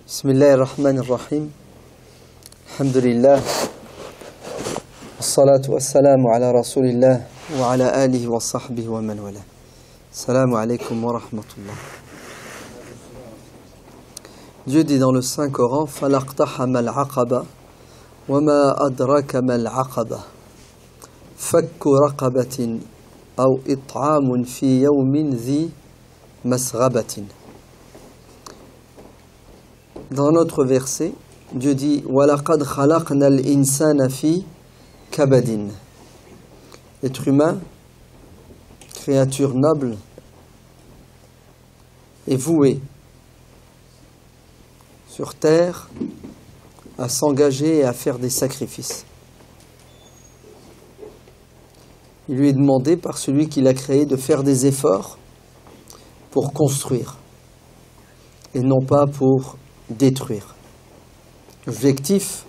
Bismillahirrahmanirrahim. Alhamdulillah. Assalatu wassalamu ala rasulillah wa ala alihi wa sahbihi wa man wala. Assalamu alaikum wa rahmatullah. Dieu dit dans le Saint-Coran: Falaqtahama al-aqaba wa ma adraka ma al-aqaba. Fakku raqabatin aw it'amun fi yawmin dhi masghabatin. Dans notre verset, Dieu dit: وَلَقَدْ خَلَقْنَا الْإِنسَانَ فِي كَبَدٍ. L'être humain, créature noble, est voué sur terre à s'engager et à faire des sacrifices. Il lui est demandé par celui qui l'a créé de faire des efforts pour construire et non pas pour détruire. L'objectif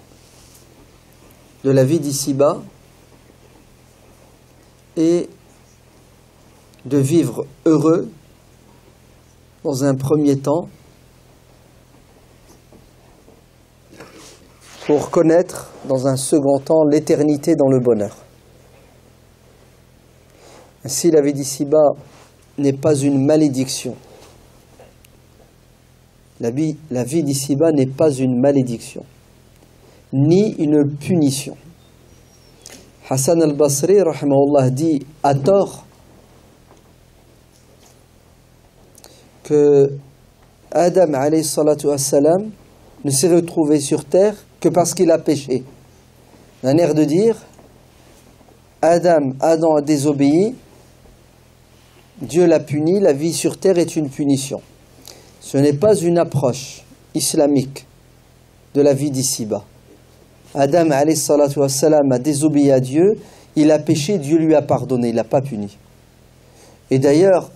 de la vie d'ici-bas est de vivre heureux dans un premier temps pour connaître dans un second temps l'éternité dans le bonheur. Ainsi, la vie d'ici-bas n'est pas une malédiction. La vie d'ici-bas n'est pas une malédiction, ni une punition. Hassan al-Basri, rahimahullah, dit à tort que Adam, alayhi salatu wassalam, ne s'est retrouvé sur terre que parce qu'il a péché. Un air de dire: Adam a désobéi, Dieu l'a puni, la vie sur terre est une punition. Ce n'est pas une approche islamique de la vie d'ici-bas. Adam alayhi salatu wassalam a désobéi à Dieu, il a péché, Dieu lui a pardonné, il ne l'a pas puni. Et d'ailleurs,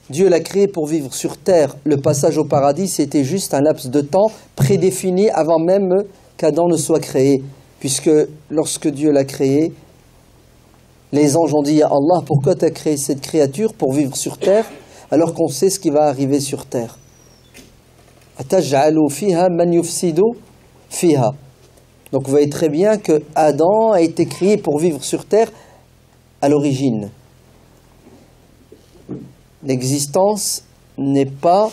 Dieu l'a créé pour vivre sur terre. Le passage au paradis, c'était juste un laps de temps prédéfini avant même qu'Adam ne soit créé. Puisque lorsque Dieu l'a créé, les anges ont dit à Allah: pourquoi tu as créé cette créature pour vivre sur terre alors qu'on sait ce qui va arriver sur terre? Ataj'alu fiha man yufsidu fiha. Donc vous voyez très bien que Adam a été créé pour vivre sur terre à l'origine. L'existence n'est pas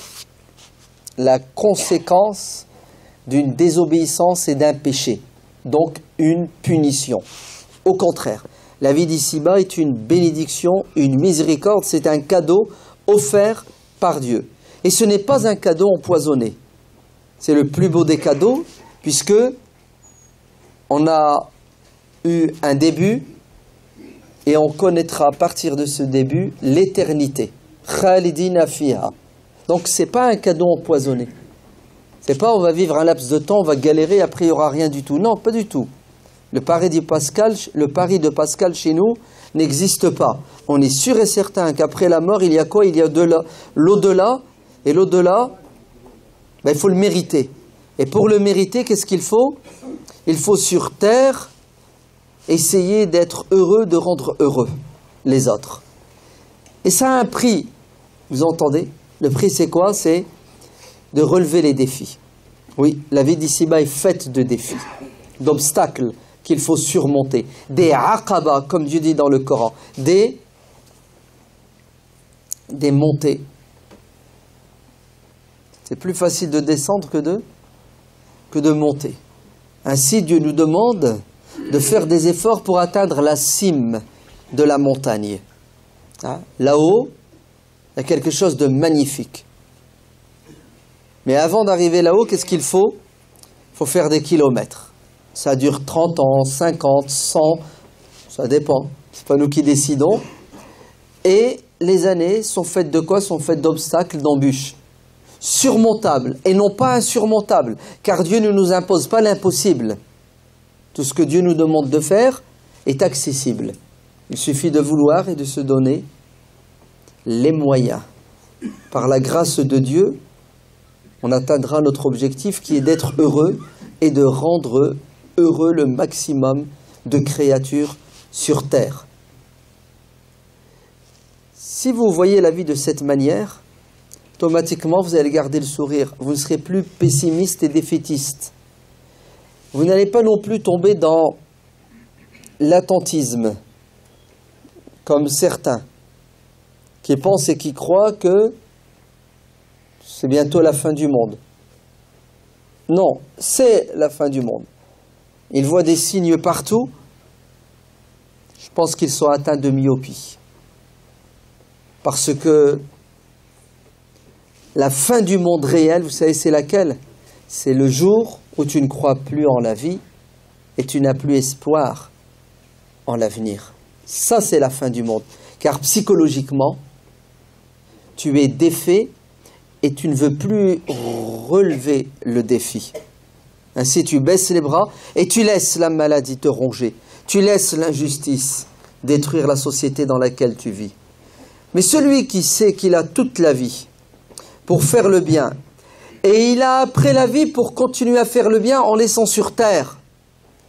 la conséquence d'une désobéissance et d'un péché, donc une punition. Au contraire, la vie d'ici-bas est une bénédiction, une miséricorde, c'est un cadeau offert par Dieu. Et ce n'est pas un cadeau empoisonné. C'est le plus beau des cadeaux, puisque on a eu un début et on connaîtra à partir de ce début l'éternité. Khalidina fiha. Donc c'est pas un cadeau empoisonné. C'est pas on va vivre un laps de temps, on va galérer, après il n'y aura rien du tout. Non, pas du tout. Le pari de Pascal chez nous n'existe pas. On est sûr et certain qu'après la mort, il y a quoi? Il y a l'au-delà. Et l'au-delà, il faut le mériter. Et pour le mériter, qu'est-ce qu'il faut? Il faut sur terre essayer d'être heureux, de rendre heureux les autres. Et ça a un prix. Vous entendez? Le prix, c'est quoi? C'est de relever les défis. Oui, la vie d'ici-bas est faite de défis, d'obstacles qu'il faut surmonter. Des aqaba, comme Dieu dit dans le Coran. Des montées. C'est plus facile de descendre que de monter. Ainsi, Dieu nous demande de faire des efforts pour atteindre la cime de la montagne. Là-haut, il y a quelque chose de magnifique. Mais avant d'arriver là-haut, qu'est-ce qu'il faut? Il faut faire des kilomètres. Ça dure 30 ans, 50, 100, ça dépend. C'est pas nous qui décidons. Et les années sont faites de quoi? Sont faites d'obstacles, d'embûches. Surmontables et non pas insurmontables. Car Dieu ne nous impose pas l'impossible. Tout ce que Dieu nous demande de faire est accessible. Il suffit de vouloir et de se donner les moyens. Par la grâce de Dieu, on atteindra notre objectif qui est d'être heureux et de rendre heureux le maximum de créatures sur terre. Si vous voyez la vie de cette manière, automatiquement vous allez garder le sourire. Vous ne serez plus pessimiste et défaitiste. Vous n'allez pas non plus tomber dans l'attentisme, comme certains, qui pensent et qui croient que c'est bientôt la fin du monde. Non, c'est la fin du monde. Ils voient des signes partout. Je pense qu'ils sont atteints de myopie. Parce que la fin du monde réel, vous savez, c'est laquelle? C'est le jour où tu ne crois plus en la vie et tu n'as plus espoir en l'avenir. Ça, c'est la fin du monde. Car psychologiquement, tu es défait et tu ne veux plus relever le défi. Ainsi, tu baisses les bras et tu laisses la maladie te ronger. Tu laisses l'injustice détruire la société dans laquelle tu vis. Mais celui qui sait qu'il a toute la vie pour faire le bien, et il a après la vie pour continuer à faire le bien en laissant sur terre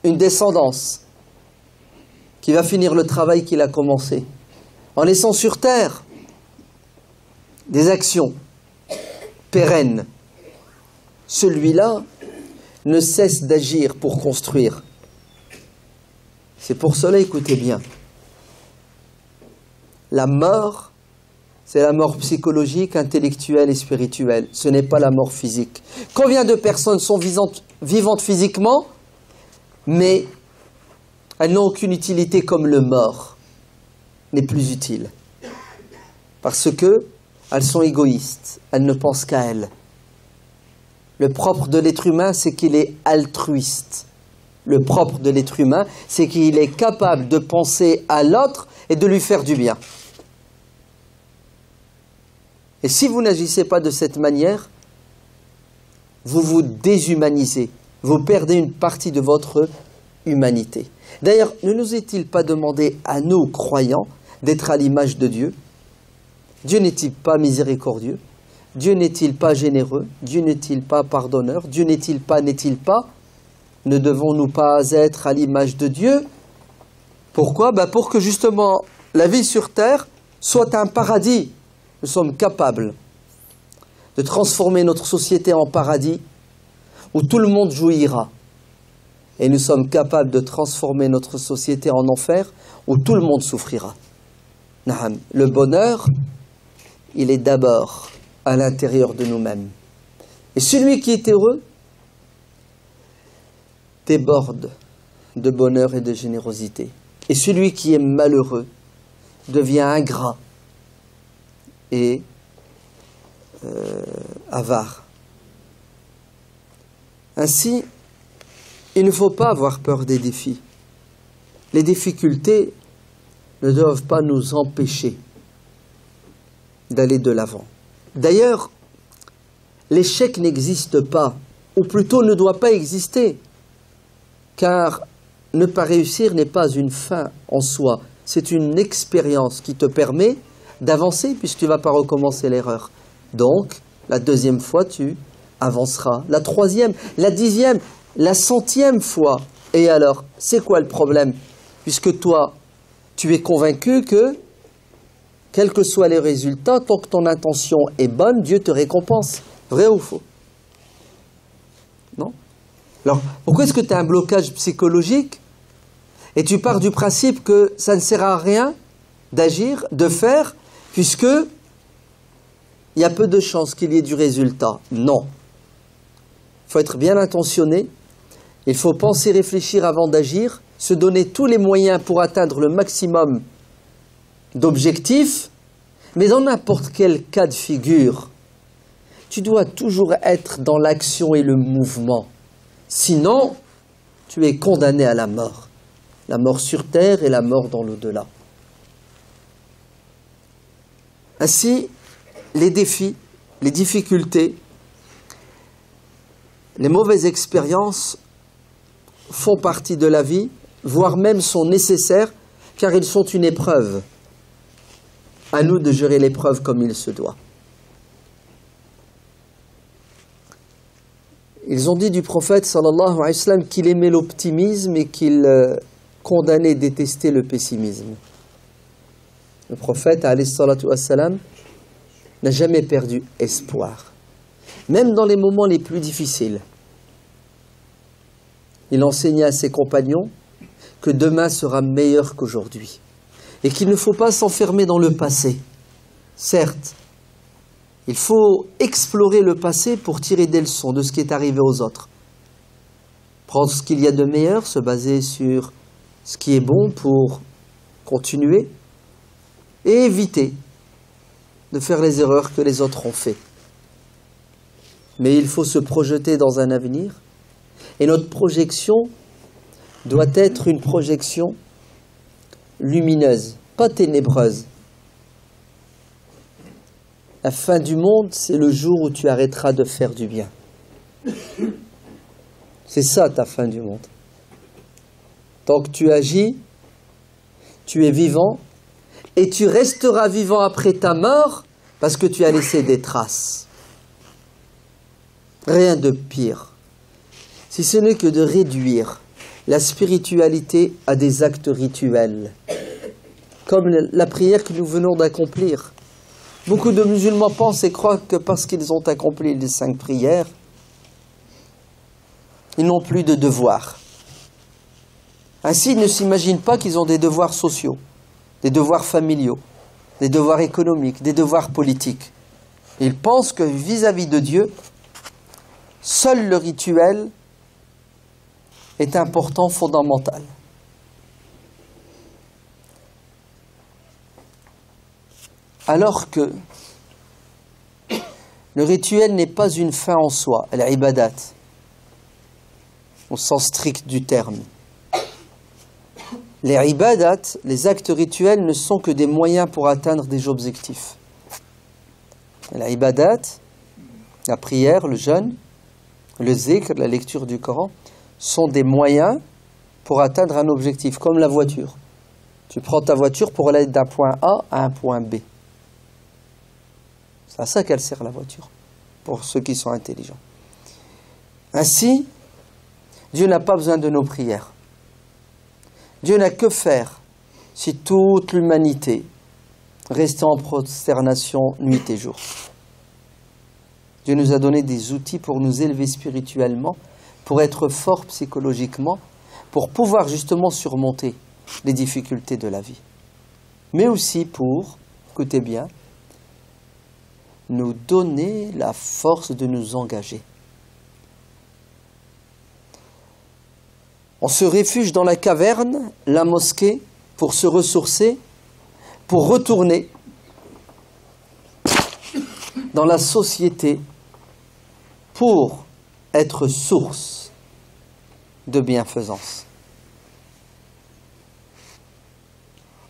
une descendance qui va finir le travail qu'il a commencé, en laissant sur terre des actions pérennes, celui-là ne cesse d'agir pour construire. C'est pour cela, écoutez bien, la mort, c'est la mort psychologique, intellectuelle et spirituelle. Ce n'est pas la mort physique. Combien de personnes sont vivantes physiquement, mais elles n'ont aucune utilité comme le mort n'est plus utile. Parce que elles sont égoïstes, elles ne pensent qu'à elles. Le propre de l'être humain, c'est qu'il est altruiste. Le propre de l'être humain, c'est qu'il est capable de penser à l'autre et de lui faire du bien. Et si vous n'agissez pas de cette manière, vous vous déshumanisez, vous perdez une partie de votre humanité. D'ailleurs, ne nous est-il pas demandé à nous, croyants, d'être à l'image de Dieu? Dieu n'est-il pas miséricordieux? Dieu n'est-il pas généreux? Dieu n'est-il pas pardonneur? Dieu n'est-il pas? Ne devons-nous pas être à l'image de Dieu? Pourquoi? Pour que justement la vie sur terre soit un paradis. Nous sommes capables de transformer notre société en paradis où tout le monde jouira. Et nous sommes capables de transformer notre société en enfer où tout le monde souffrira. Le bonheur, il est d'abord à l'intérieur de nous-mêmes. Et celui qui est heureux déborde de bonheur et de générosité. Et celui qui est malheureux devient ingrat et avare. Ainsi, il ne faut pas avoir peur des défis. Les difficultés ne doivent pas nous empêcher d'aller de l'avant. D'ailleurs, l'échec n'existe pas, ou plutôt ne doit pas exister, car ne pas réussir n'est pas une fin en soi, c'est une expérience qui te permet d'avancer puisque tu ne vas pas recommencer l'erreur. Donc, la deuxième fois, tu avanceras. La troisième, la 10e, la 100e fois. Et alors, c'est quoi le problème? Puisque toi, tu es convaincu que, quels que soient les résultats, tant que ton intention est bonne, Dieu te récompense. Vrai ou faux? Non? Alors, pourquoi est-ce que tu as un blocage psychologique et tu pars du principe que ça ne sert à rien d'agir, de faire, puisque il y a peu de chances qu'il y ait du résultat? Non. Il faut être bien intentionné, il faut penser, réfléchir avant d'agir, se donner tous les moyens pour atteindre le maximum d'objectifs, mais dans n'importe quel cas de figure, tu dois toujours être dans l'action et le mouvement. Sinon, tu es condamné à la mort sur terre et la mort dans l'au-delà. Ainsi, les défis, les difficultés, les mauvaises expériences font partie de la vie, voire même sont nécessaires, car ils sont une épreuve. À nous de gérer l'épreuve comme il se doit. Ils ont dit du prophète sallallahu alayhi wa sallam qu'il aimait l'optimisme et qu'il condamnait et détestait le pessimisme. Le prophète alayhi salatu wa sallam n'a jamais perdu espoir. Même dans les moments les plus difficiles, il enseignait à ses compagnons que demain sera meilleur qu'aujourd'hui et qu'il ne faut pas s'enfermer dans le passé. Certes, il faut explorer le passé pour tirer des leçons de ce qui est arrivé aux autres. Prendre ce qu'il y a de meilleur, se baser sur ce qui est bon pour continuer et éviter de faire les erreurs que les autres ont faites. Mais il faut se projeter dans un avenir et notre projection doit être une projection lumineuse, pas ténébreuse. La fin du monde, c'est le jour où tu arrêteras de faire du bien. C'est ça ta fin du monde. Tant que tu agis, tu es vivant et tu resteras vivant après ta mort parce que tu as laissé des traces. Rien de pire, si ce n'est que de réduire la spiritualité à des actes rituels, comme la prière que nous venons d'accomplir. Beaucoup de musulmans pensent et croient que parce qu'ils ont accompli les 5 prières, ils n'ont plus de devoirs. Ainsi, ils ne s'imaginent pas qu'ils ont des devoirs sociaux, des devoirs familiaux, des devoirs économiques, des devoirs politiques. Ils pensent que vis-à-vis de Dieu, seul le rituel est important, fondamental. Alors que le rituel n'est pas une fin en soi, l'ibadat, au sens strict du terme. Les ibadat, les actes rituels, ne sont que des moyens pour atteindre des objectifs. L'ibadat, la prière, le jeûne, le zikr, la lecture du Coran, sont des moyens pour atteindre un objectif, comme la voiture. Tu prends ta voiture pour aller d'un point A à un point B. C'est à ça qu'elle sert, la voiture, pour ceux qui sont intelligents. Ainsi, Dieu n'a pas besoin de nos prières. Dieu n'a que faire si toute l'humanité restait en prosternation nuit et jour. Dieu nous a donné des outils pour nous élever spirituellement, pour être forts psychologiquement, pour pouvoir justement surmonter les difficultés de la vie. Mais aussi pour, écoutez bien, nous donner la force de nous engager. On se réfugie dans la caverne, la mosquée, pour se ressourcer, pour retourner dans la société, pour être source de bienfaisance.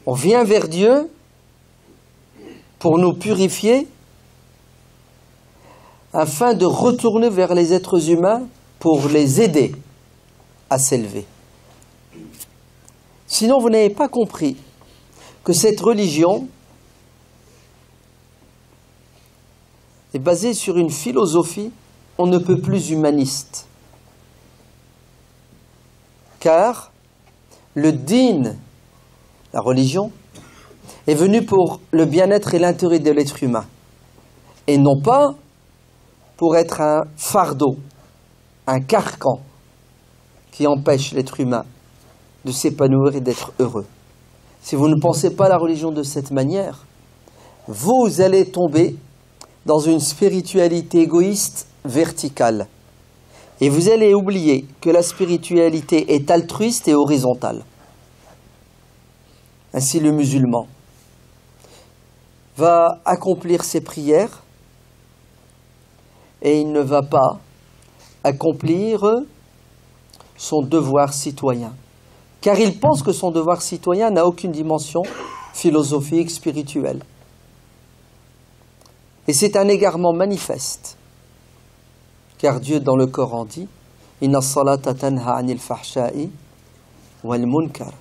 On vient vers Dieu pour nous purifier afin de retourner vers les êtres humains pour les aider à s'élever. Sinon, vous n'avez pas compris que cette religion est basée sur une philosophie on ne peut plus humaniste. Car le din, la religion, est venu pour le bien-être et l'intérêt de l'être humain, et non pas pour être un fardeau, un carcan qui empêche l'être humain de s'épanouir et d'être heureux. Si vous ne pensez pas la religion de cette manière, vous allez tomber dans une spiritualité égoïste verticale. Et vous allez oublier que la spiritualité est altruiste et horizontale. Ainsi, le musulman va accomplir ses prières et il ne va pas accomplir son devoir citoyen. Car il pense que son devoir citoyen n'a aucune dimension philosophique, spirituelle. Et c'est un égarement manifeste. Car Dieu dans le Coran dit « Inna salata tanha anil fahsha'i wal munkar »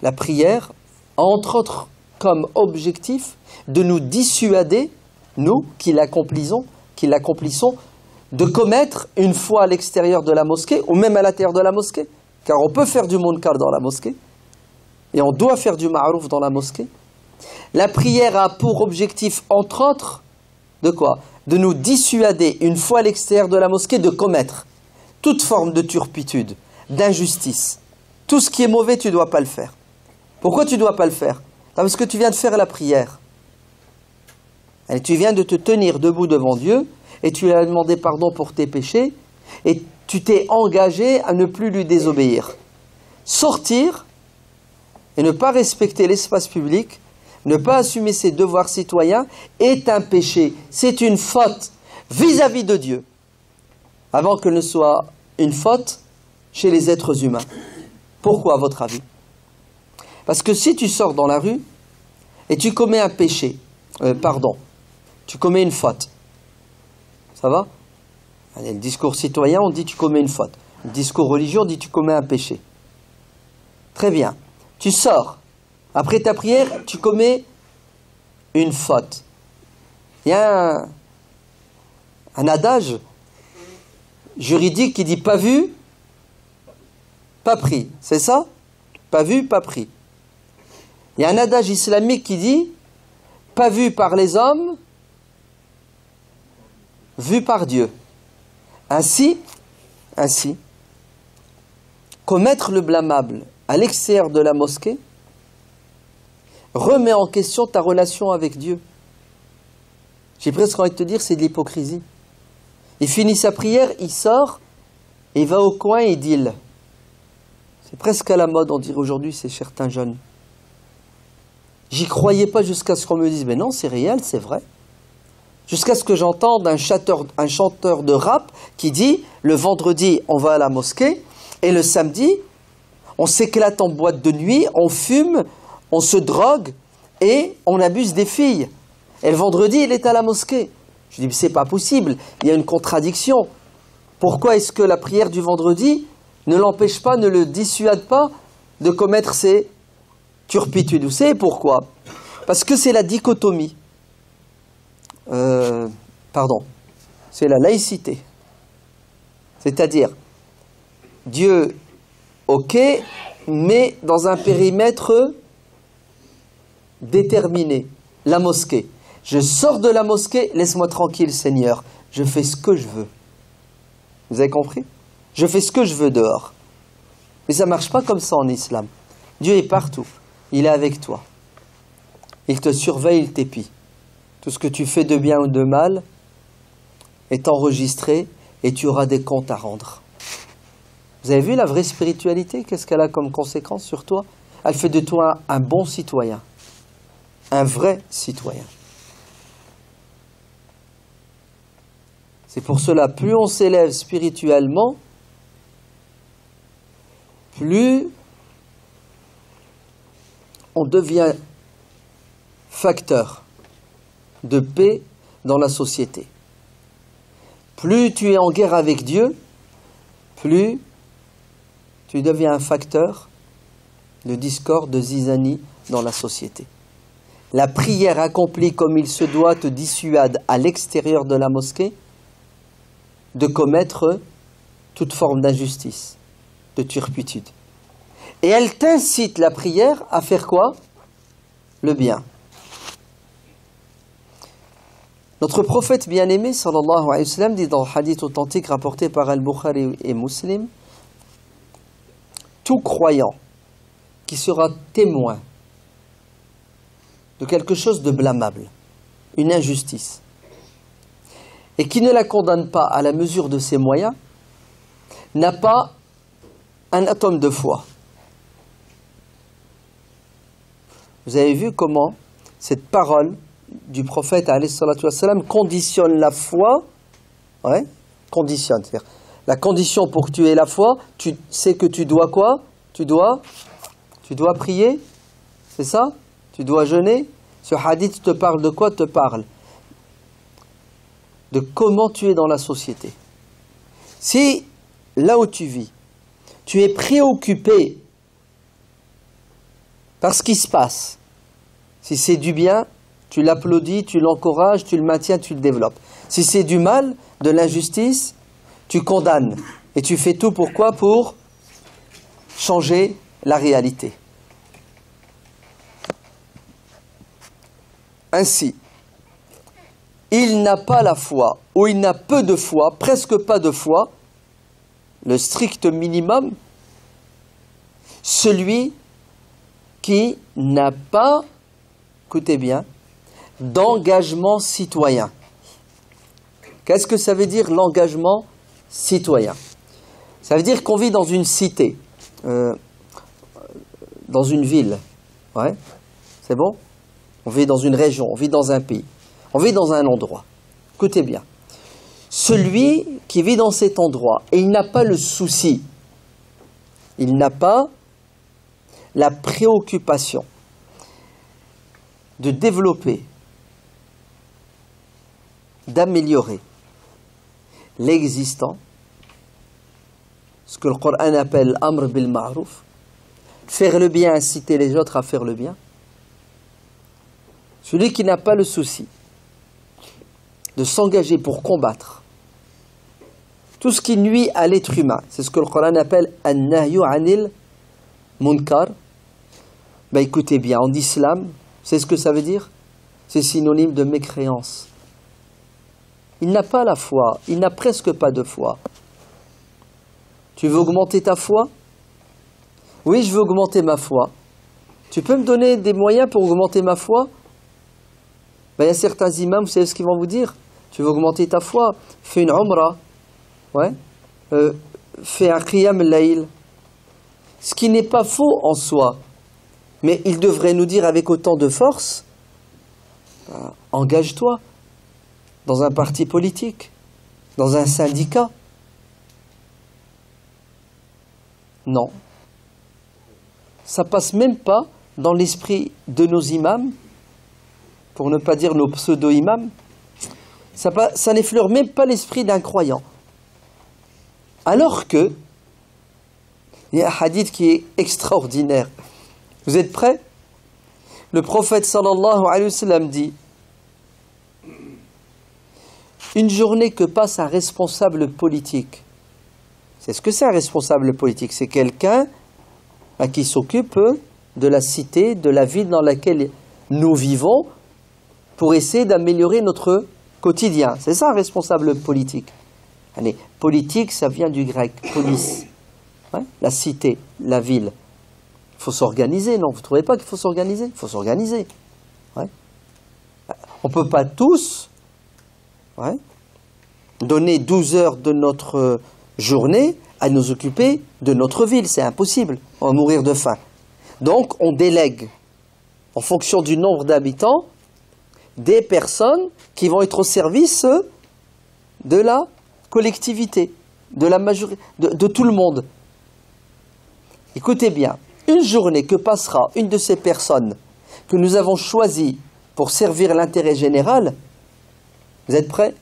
La prière a entre autres comme objectif de nous dissuader, nous qui l'accomplissons, de commettre une fois à l'extérieur de la mosquée ou même à l'intérieur de la mosquée. Car on peut faire du munkar dans la mosquée et on doit faire du ma'rouf dans la mosquée. La prière a pour objectif, entre autres, de quoi? De nous dissuader, une fois à l'extérieur de la mosquée, de commettre toute forme de turpitude, d'injustice. Tout ce qui est mauvais, tu ne dois pas le faire. Pourquoi tu ne dois pas le faire? Parce que tu viens de faire la prière. Et tu viens de te tenir debout devant Dieu et tu lui as demandé pardon pour tes péchés et tu t'es engagé à ne plus lui désobéir. Sortir et ne pas respecter l'espace public, ne pas assumer ses devoirs citoyens est un péché. C'est une faute vis-à-vis de Dieu, avant qu'elle ne soit une faute chez les êtres humains. Pourquoi, à votre avis? Parce que si tu sors dans la rue et tu commets un péché, tu commets une faute, ça va? Allez, le discours citoyen, on dit tu commets une faute. Le discours religieux, on dit tu commets un péché. Très bien. Tu sors. Après ta prière, tu commets une faute. Il y a un adage juridique qui dit pas vu, pas pris. C'est ça? Pas vu, pas pris. Il y a un adage islamique qui dit pas vu par les hommes, vu par Dieu. Ainsi, commettre le blâmable à l'extérieur de la mosquée remet en question ta relation avec Dieu. J'ai presque envie de te dire, c'est de l'hypocrisie. Il finit sa prière, il sort, et il va au coin et il deal. C'est presque à la mode, on dirait aujourd'hui, c'est certains jeunes. J'y croyais pas jusqu'à ce qu'on me dise, mais non, c'est réel, c'est vrai. Jusqu'à ce que j'entende un chanteur de rap qui dit, le vendredi, on va à la mosquée, et le samedi, on s'éclate en boîte de nuit, on fume, on se drogue, et on abuse des filles. Et le vendredi, il est à la mosquée. Je dis, mais c'est pas possible, il y a une contradiction. Pourquoi est-ce que la prière du vendredi ne l'empêche pas, ne le dissuade pas de commettre ces turpitudes? Vous savez pourquoi? Parce que c'est la dichotomie. C'est la laïcité. C'est-à-dire, Dieu, ok, mais dans un périmètre déterminé. La mosquée. Je sors de la mosquée, laisse-moi tranquille, Seigneur. Je fais ce que je veux. Vous avez compris? Je fais ce que je veux dehors. Mais ça ne marche pas comme ça en islam. Dieu est partout. Il est avec toi. Il te surveille, il t'épie. Tout ce que tu fais de bien ou de mal est enregistré et tu auras des comptes à rendre. Vous avez vu la vraie spiritualité? Qu'est-ce qu'elle a comme conséquence sur toi? Elle fait de toi un bon citoyen. Un vrai citoyen. C'est pour cela, plus on s'élève spirituellement, plus on devient facteur de paix dans la société. Plus tu es en guerre avec Dieu, plus tu deviens un facteur de discorde, de zizanie dans la société. La prière accomplie comme il se doit te dissuade à l'extérieur de la mosquée de commettre toute forme d'injustice, de turpitude. Et elle t'incite, la prière, à faire quoi? Le bien. Notre prophète bien-aimé, sallallahu alayhi wa sallam, dit dans le hadith authentique rapporté par Al-Bukhari et Muslim, tout croyant qui sera témoin de quelque chose de blâmable, une injustice, et qui ne la condamne pas à la mesure de ses moyens, n'a pas un atome de foi. Vous avez vu comment cette parole du prophète alayhi salatu wassalam conditionne la foi, conditionne, c'est-à-dire la condition pour que tu aies la foi, tu sais que tu dois quoi? Tu dois prier, c'est ça? Tu dois jeûner. Ce hadith te parle de quoi? Te parle de comment tu es dans la société. Si, là où tu vis, tu es préoccupé par ce qui se passe, si c'est du bien, tu l'applaudis, tu l'encourages, tu le maintiens, tu le développes. Si c'est du mal, de l'injustice, tu condamnes. Et tu fais tout pour quoi? Pour changer la réalité. Ainsi, il n'a pas la foi, ou il n'a peu de foi, presque pas de foi, le strict minimum, celui qui n'a pas, écoutez bien, d'engagement citoyen. Qu'est-ce que ça veut dire l'engagement citoyen? Ça veut dire qu'on vit dans une cité, dans une ville. Ouais, c'est bon? On vit dans une région, on vit dans un pays, on vit dans un endroit. Écoutez bien. Celui qui vit dans cet endroit et il n'a pas le souci, il n'a pas la préoccupation de développer, d'améliorer l'existant, ce que le Coran appelle Amr bil Ma'ruf, faire le bien, inciter les autres à faire le bien. Celui qui n'a pas le souci de s'engager pour combattre tout ce qui nuit à l'être humain, c'est ce que le Coran appelle An-Nahyu Anil Munkar. Ben écoutez bien, en islam, c'est ce que ça veut dire? C'est synonyme de mécréance. Il n'a pas la foi, il n'a presque pas de foi. Tu veux augmenter ta foi? Oui, je veux augmenter ma foi. Tu peux me donner des moyens pour augmenter ma foi? Ben, il y a certains imams, vous savez ce qu'ils vont vous dire? Tu veux augmenter ta foi? Fais une umrah. Ouais. Fais un qiyam al-layl. Ce qui n'est pas faux en soi. Mais il devrait nous dire avec autant de force, engage-toi dans un parti politique, dans un syndicat. Non. Ça passe même pas dans l'esprit de nos imams, pour ne pas dire nos pseudo-imams. Ça n'effleure même pas l'esprit d'un croyant. Alors que, il y a un hadith qui est extraordinaire. Vous êtes prêts? Le prophète sallallahu alayhi wa sallam dit: une journée que passe un responsable politique. C'est ce que c'est un responsable politique. C'est quelqu'un qui s'occupe de la cité, de la ville dans laquelle nous vivons, pour essayer d'améliorer notre quotidien. C'est ça un responsable politique. Allez, politique, ça vient du grec, polis. Ouais, la cité, la ville. Il faut s'organiser, non? Vous ne trouvez pas qu'il faut s'organiser? Il faut s'organiser. Ouais. On ne peut pas tous donner 12 heures de notre journée à nous occuper de notre ville. C'est impossible. On va mourir de faim. Donc, on délègue, en fonction du nombre d'habitants, des personnes qui vont être au service de la collectivité, de la majorité, de tout le monde. Écoutez bien, une journée que passera une de ces personnes que nous avons choisies pour servir l'intérêt général, vous êtes prêts?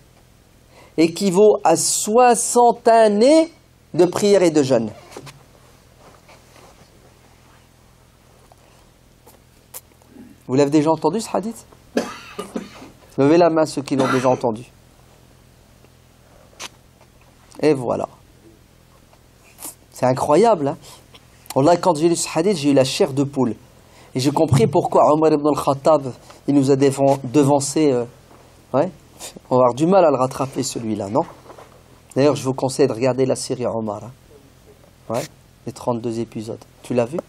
Équivaut à 60 années de prière et de jeûne. Vous l'avez déjà entendu ce hadith? Levez la main ceux qui l'ont déjà entendu. Et voilà. C'est incroyable. Hein? Wallah, quand j'ai lu ce hadith, j'ai eu la chair de poule. Et j'ai compris pourquoi Omar ibn al-Khattab, il nous a devancé. Ouais. On va avoir du mal à le rattraper celui-là, non? D'ailleurs, je vous conseille de regarder la série Omar. Hein? Ouais. Les 32 épisodes. Tu l'as vu?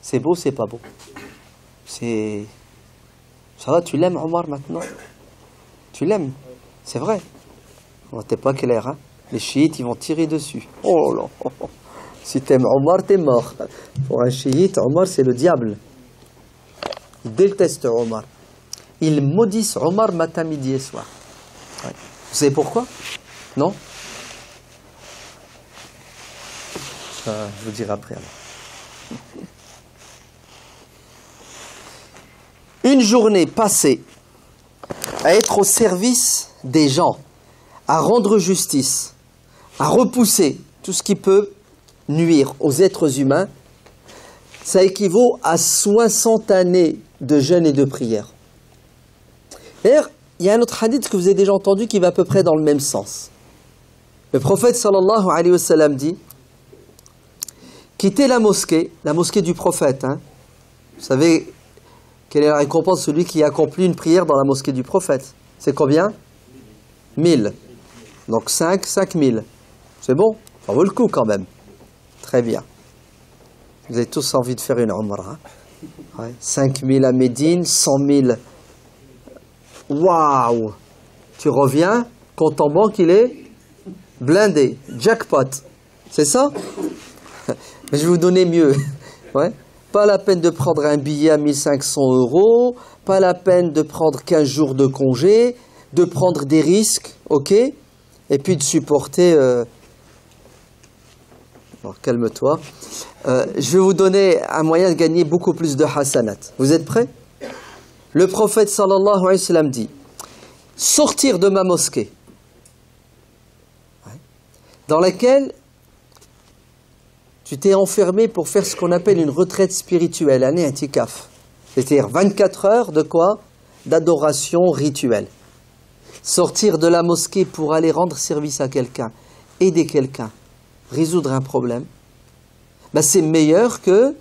C'est beau, c'est pas beau? C'est... Ça va, tu l'aimes Omar maintenant? Tu l'aimes? C'est vrai. Oh, t'es pas clair, hein? Les chiites, ils vont tirer dessus. Oh là là. Si t'aimes Omar, t'es mort. Pour un chiite, Omar, c'est le diable. Ils détestent Omar. Ils maudissent Omar matin, midi et soir. Ouais. Vous savez pourquoi? Non? Je vous dirai après alors. Une journée passée à être au service des gens, à rendre justice, à repousser tout ce qui peut nuire aux êtres humains, ça équivaut à 60 années de jeûne et de prière. D'ailleurs, il y a un autre hadith que vous avez déjà entendu qui va à peu près dans le même sens. Le prophète sallallahu alayhi wa sallam dit: quittez la mosquée du prophète. Hein. Vous savez Quelle est la récompense de celui qui accomplit une prière dans la mosquée du prophète? C'est combien? 1000. Donc 5000. C'est bon? Ça vaut le coup quand même. Très bien. Vous avez tous envie de faire une umrah. Ouais. 5000 à Médine, 100 000. Waouh! Tu reviens, compte en banque, il est blindé. Jackpot. C'est ça? Mais je vais vous donner mieux. Ouais. Pas la peine de prendre un billet à 1500 €, pas la peine de prendre 15 jours de congé, de prendre des risques, ok? Et puis de supporter... Alors, calme-toi. Je vais vous donner un moyen de gagner beaucoup plus de hasanat. Vous êtes prêts? Le prophète sallallahu alayhi wa sallam dit, sortir de ma mosquée, dans laquelle tu t'es enfermé pour faire ce qu'on appelle une retraite spirituelle, un i'tikaf. C'est-à-dire 24 heures de quoi? D'adoration rituelle. Sortir de la mosquée pour aller rendre service à quelqu'un, aider quelqu'un, résoudre un problème, ben c'est meilleur que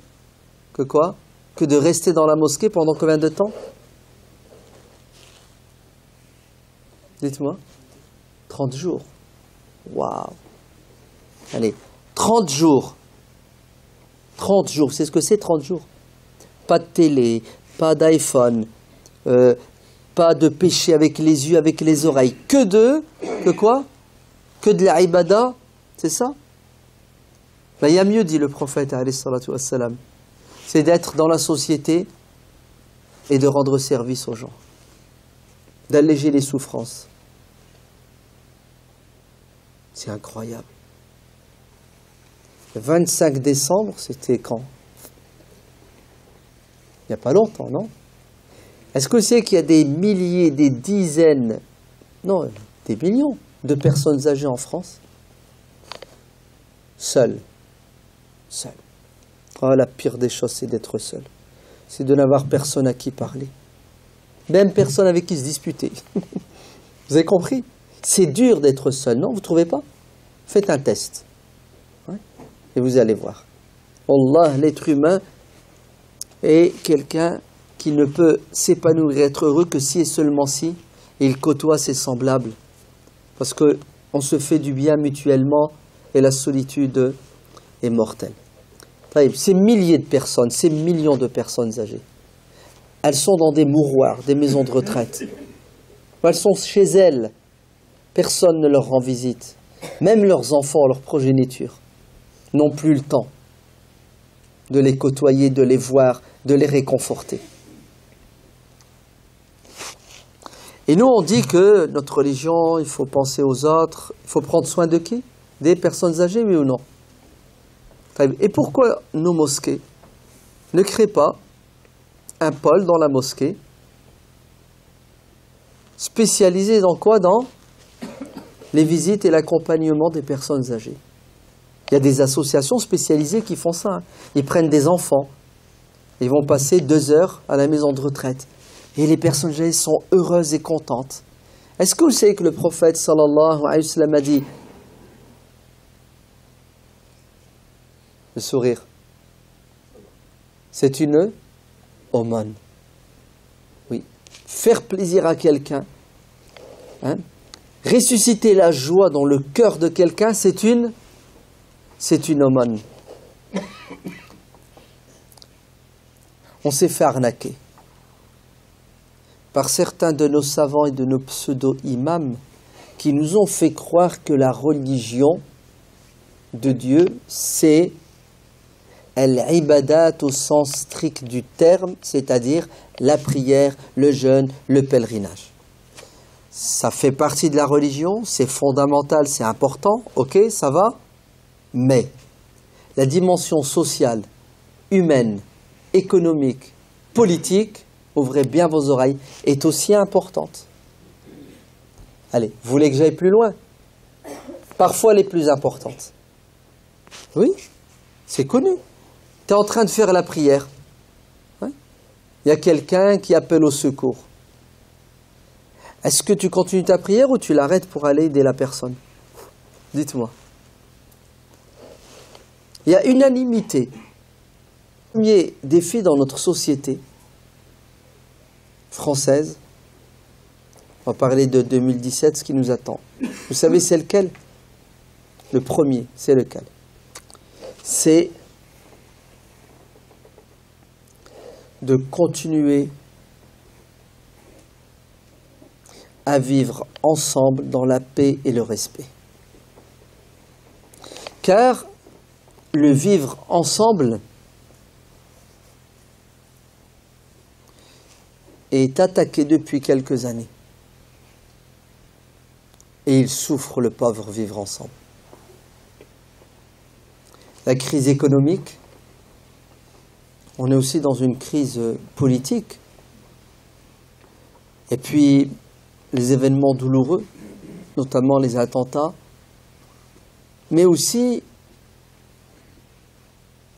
quoi? Que de rester dans la mosquée pendant combien de temps? Dites-moi. 30 jours. Waouh. Allez, 30 jours. 30 jours, c'est ce que c'est 30 jours? Pas de télé, pas d'iPhone, pas de péché avec les yeux, avec les oreilles. Que quoi? Que de la ibada, c'est ça? Ben, il y a mieux, dit le prophète, alayhi salatu wassalam. C'est d'être dans la société et de rendre service aux gens. D'alléger les souffrances. C'est incroyable. Le 25 décembre, c'était quand? Il n'y a pas longtemps, non? Est-ce que c'est qu'il y a des milliers, des dizaines, non, des millions de personnes âgées en France? Seules. Seules. Oh, la pire des choses, c'est d'être seul. C'est de n'avoir personne à qui parler. Même personne avec qui se disputer. Vous avez compris? C'est dur d'être seul, non? Vous ne trouvez pas? Faites un test. Ouais. Et vous allez voir. Allah, l'être humain, est quelqu'un qui ne peut s'épanouir et être heureux que si et seulement si il côtoie ses semblables. Parce qu'on se fait du bien mutuellement et la solitude est mortelle. Ces milliers de personnes, ces millions de personnes âgées, elles sont dans des mouroirs, des maisons de retraite. Elles sont chez elles. Personne ne leur rend visite. Même leurs enfants, leur progéniture, n'ont plus le temps de les côtoyer, de les voir, de les réconforter. Et nous, on dit que notre religion, il faut penser aux autres, il faut prendre soin de qui? Des personnes âgées, oui ou non? Et pourquoi nos mosquées ne créent pas un pôle dans la mosquée spécialisé dans quoi? Dans les visites et l'accompagnement des personnes âgées. Il y a des associations spécialisées qui font ça. Ils prennent des enfants, ils vont passer 2 heures à la maison de retraite. Et les personnes âgées sont heureuses et contentes. Est-ce que vous savez que le prophète sallallahu alayhi wa sallam a dit le sourire, c'est une aumône. Oui. Faire plaisir à quelqu'un, hein, ressusciter la joie dans le cœur de quelqu'un, c'est une aumône. On s'est fait arnaquer par certains de nos savants et de nos pseudo-imams qui nous ont fait croire que la religion de Dieu, c'est al-ibadat au sens strict du terme, c'est-à-dire la prière, le jeûne, le pèlerinage. Ça fait partie de la religion, c'est fondamental, c'est important, ok, ça va, mais la dimension sociale, humaine, économique, politique, ouvrez bien vos oreilles, est aussi importante. Allez, vous voulez que j'aille plus loin? Parfois les plus importantes. Oui, c'est connu. Tu es en train de faire la prière. Il y a quelqu'un qui appelle au secours. Est-ce que tu continues ta prière ou tu l'arrêtes pour aller aider la personne? Dites-moi. Il y a unanimité. Le premier défi dans notre société, française. On va parler de 2017, ce qui nous attend. Vous savez, c'est lequel? Le premier, c'est lequel? C'est de continuer à vivre ensemble dans la paix et le respect. Car le vivre ensemble est attaqué depuis quelques années. Et il souffre, le pauvre, vivre ensemble. La crise économique, on est aussi dans une crise politique. Et puis, les événements douloureux, notamment les attentats, mais aussi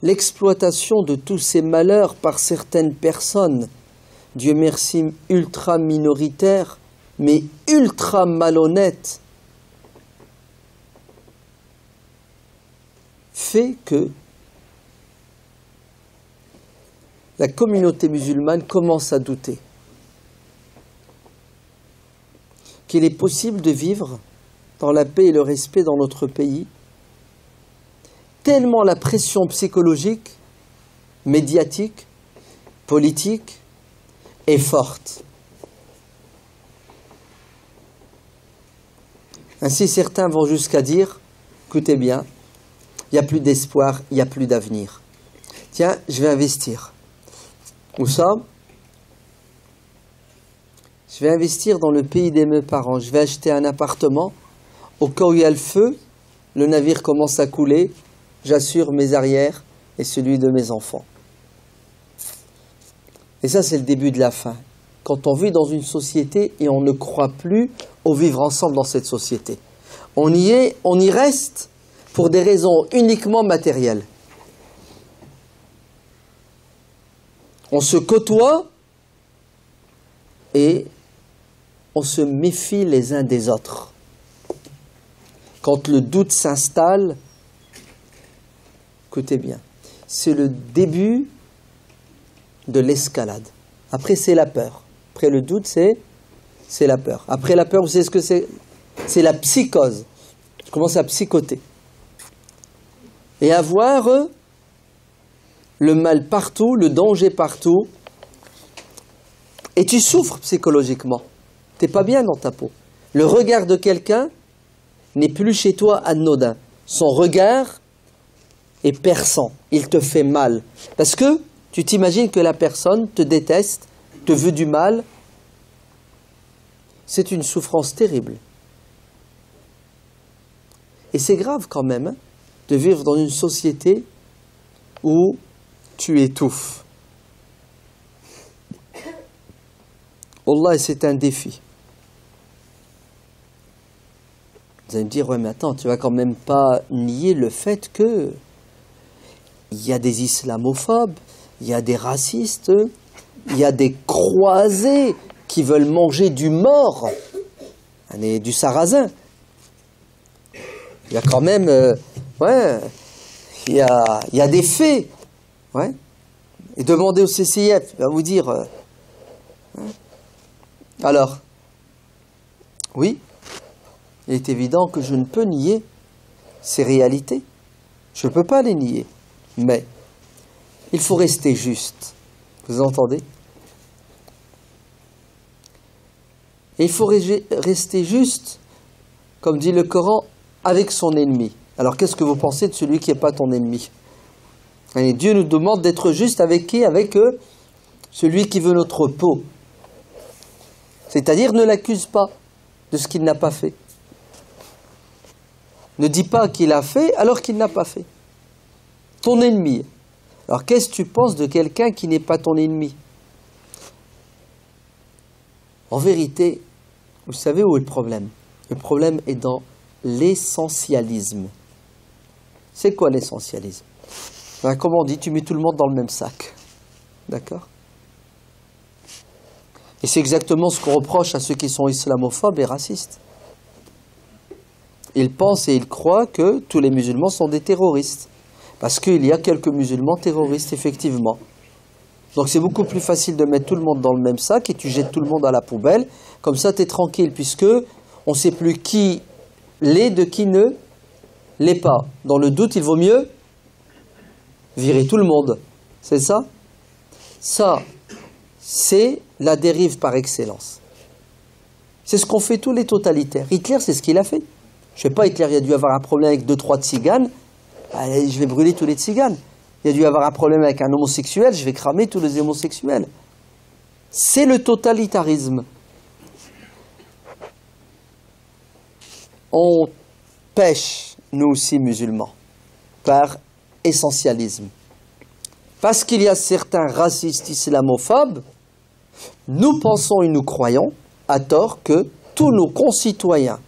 l'exploitation de tous ces malheurs par certaines personnes, Dieu merci, ultra minoritaires, mais ultra malhonnêtes, fait que la communauté musulmane commence à douter qu'il est possible de vivre dans la paix et le respect dans notre pays, tellement la pression psychologique, médiatique, politique est forte. Ainsi, certains vont jusqu'à dire, écoutez bien, il n'y a plus d'espoir, il n'y a plus d'avenir. Tiens, je vais investir. Où ça? Je vais investir dans le pays de mes parents. Je vais acheter un appartement. Au cas où il y a le feu, le navire commence à couler. J'assure mes arrières et celui de mes enfants. Et ça, c'est le début de la fin. Quand on vit dans une société et on ne croit plus au vivre ensemble dans cette société. On y reste pour des raisons uniquement matérielles. On se côtoie et on se méfie les uns des autres. Quand le doute s'installe, écoutez bien, c'est le début de l'escalade. Après, c'est la peur. Après le doute, c'est la peur. Après la peur, vous savez ce que c'est? C'est la psychose. Je commence à psychoter. Et à voir le mal partout, le danger partout. Et tu souffres psychologiquement. Tu n'es pas bien dans ta peau. Le regard de quelqu'un n'est plus chez toi anodin. Son regard est perçant. Il te fait mal. Parce que tu t'imagines que la personne te déteste, te veut du mal. C'est une souffrance terrible. Et c'est grave quand même de vivre dans une société où tu étouffes. Wallah, c'est un défi. Vous allez me dire, ouais mais attends, tu vas quand même pas nier le fait que il y a des islamophobes, il y a des racistes, il y a des croisés qui veulent manger du mort, du sarrasin. Il y a quand même, il y a des faits, ouais. Et demandez au CCIF, il va vous dire. Alors, oui, il est évident que je ne peux nier ces réalités. Je ne peux pas les nier, mais il faut rester juste. Vous entendez? Et il faut rester juste, comme dit le Coran, avec son ennemi. Alors qu'est-ce que vous pensez de celui qui n'est pas ton ennemi? Et Dieu nous demande d'être juste avec qui? Avec celui qui veut notre peau. C'est-à-dire ne l'accuse pas de ce qu'il n'a pas fait. Ne dis pas qu'il a fait alors qu'il n'a pas fait. Ton ennemi. Alors qu'est-ce que tu penses de quelqu'un qui n'est pas ton ennemi? En vérité, vous savez où est le problème? Le problème est dans l'essentialisme. C'est quoi l'essentialisme? Comme on dit, tu mets tout le monde dans le même sac. D'accord? Et c'est exactement ce qu'on reproche à ceux qui sont islamophobes et racistes. Ils pensent et ils croient que tous les musulmans sont des terroristes. Parce qu'il y a quelques musulmans terroristes, effectivement. Donc c'est beaucoup plus facile de mettre tout le monde dans le même sac et tu jettes tout le monde à la poubelle. Comme ça, tu es tranquille, puisque on ne sait plus qui l'est de qui ne l'est pas. Dans le doute, il vaut mieux virer tout le monde. C'est ça? Ça, c'est la dérive par excellence. C'est ce qu'ont fait tous les totalitaires. Hitler, c'est ce qu'il a fait. Je ne sais pas, Hitler, il a dû avoir un problème avec 2-3 tziganes. Allez, je vais brûler tous les tziganes. Il a dû avoir un problème avec un homosexuel, je vais cramer tous les homosexuels. C'est le totalitarisme. On pêche, nous aussi musulmans, par essentialisme. Parce qu'il y a certains racistes islamophobes, nous pensons et nous croyons, à tort, que tous nos concitoyens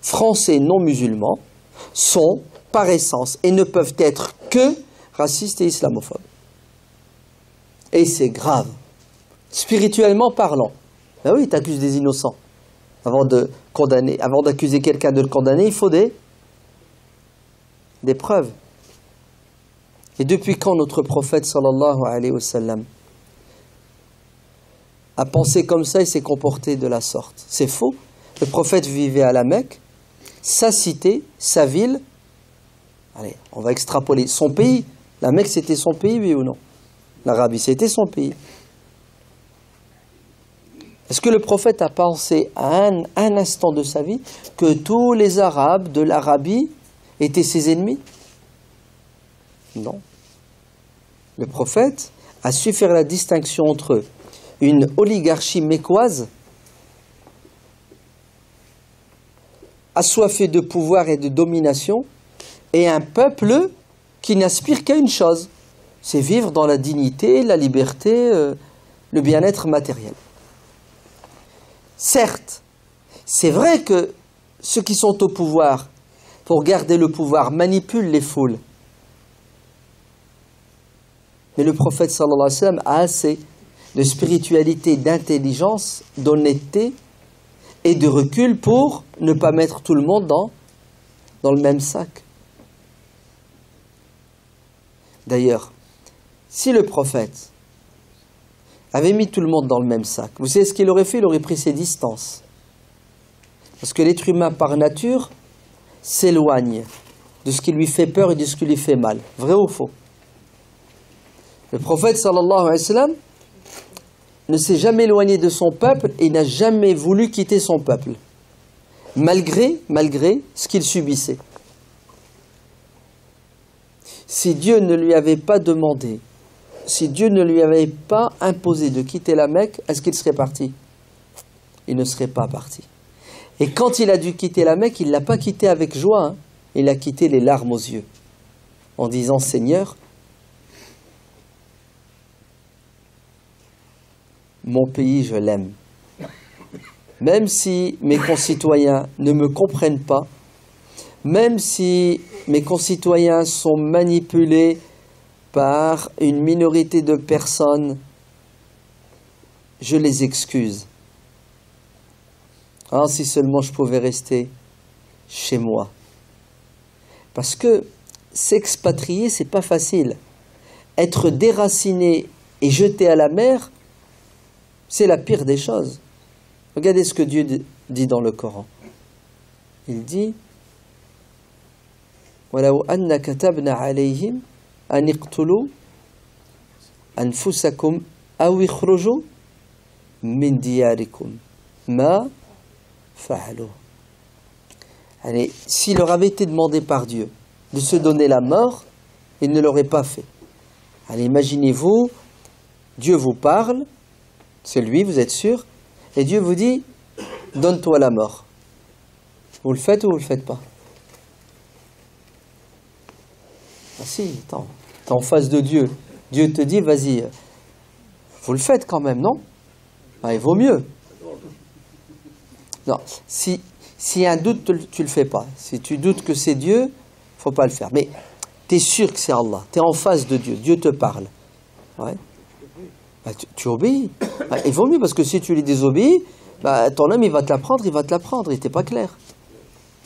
français non musulmans sont, par essence, et ne peuvent être que racistes et islamophobes. Et c'est grave, spirituellement parlant. Ben oui, tu accuses des innocents. Avant de condamner, avant d'accuser quelqu'un de le condamner, il faut des preuves. Et depuis quand notre prophète sallallahu alayhi wa sallam a pensé comme ça et s'est comporté de la sorte? C'est faux. Le prophète vivait à la Mecque, sa cité, sa ville. Allez, on va extrapoler. Son pays. La Mecque, c'était son pays, oui ou non? L'Arabie, c'était son pays. Est-ce que le prophète a pensé à un instant de sa vie que tous les Arabes de l'Arabie étaient ses ennemis? Non. Le prophète a su faire la distinction entre une oligarchie mécoise, assoiffée de pouvoir et de domination, et un peuple qui n'aspire qu'à une chose, c'est vivre dans la dignité, la liberté, le bien-être matériel. Certes, c'est vrai que ceux qui sont au pouvoir, pour garder le pouvoir, manipulent les foules. Mais le prophète sallallahu alayhi wa sallam a assez de spiritualité, d'intelligence, d'honnêteté et de recul pour ne pas mettre tout le monde dans le même sac. D'ailleurs, si le prophète avait mis tout le monde dans le même sac, vous savez ce qu'il aurait fait? Il aurait pris ses distances. Parce que l'être humain, par nature, s'éloigne de ce qui lui fait peur et de ce qui lui fait mal. Vrai ou faux? Le prophète, sallallahu alayhi wa sallam, ne s'est jamais éloigné de son peuple et n'a jamais voulu quitter son peuple, malgré ce qu'il subissait. Si Dieu ne lui avait pas demandé, si Dieu ne lui avait pas imposé de quitter la Mecque, est-ce qu'il serait parti? Il ne serait pas parti. Et quand il a dû quitter la Mecque, il ne l'a pas quitté avec joie, hein. Il a quitté les larmes aux yeux, en disant « Seigneur, mon pays, je l'aime. Même si mes concitoyens ne me comprennent pas, même si mes concitoyens sont manipulés par une minorité de personnes, je les excuse. Ah, si seulement je pouvais rester chez moi. Parce que s'expatrier, c'est pas facile. Être déraciné et jeté à la mer, c'est la pire des choses. Regardez ce que Dieu dit dans le Coran. Il dit وَلَوْ أَنَّ كَتَبْنَا عَلَيْهِمْ أَنِ اقْتُلُوا أَنفُسَكُمْ أَوْ اخْرُجُوا مِنْ دِيَارِكُمْ مَا فَعَلُوا. Allez, s'il leur avait été demandé par Dieu de se donner la mort, ils ne l'auraient pas fait. Allez, imaginez-vous, Dieu vous parle, c'est lui, vous êtes sûr, et Dieu vous dit, donne-toi la mort. Vous le faites ou vous le faites pas? Ah si, attends, t'es en face de Dieu. Dieu te dit, vas-y, vous le faites quand même, non? Ah, il vaut mieux. Non, si y a un doute, tu le fais pas. Si tu doutes que c'est Dieu, faut pas le faire. Mais tu es sûr que c'est Allah, tu es en face de Dieu, Dieu te parle. Ouais. Bah, tu obéis. Bah, il vaut mieux parce que si tu lui désobéis, bah, ton homme il va te l'apprendre, il n'était pas clair.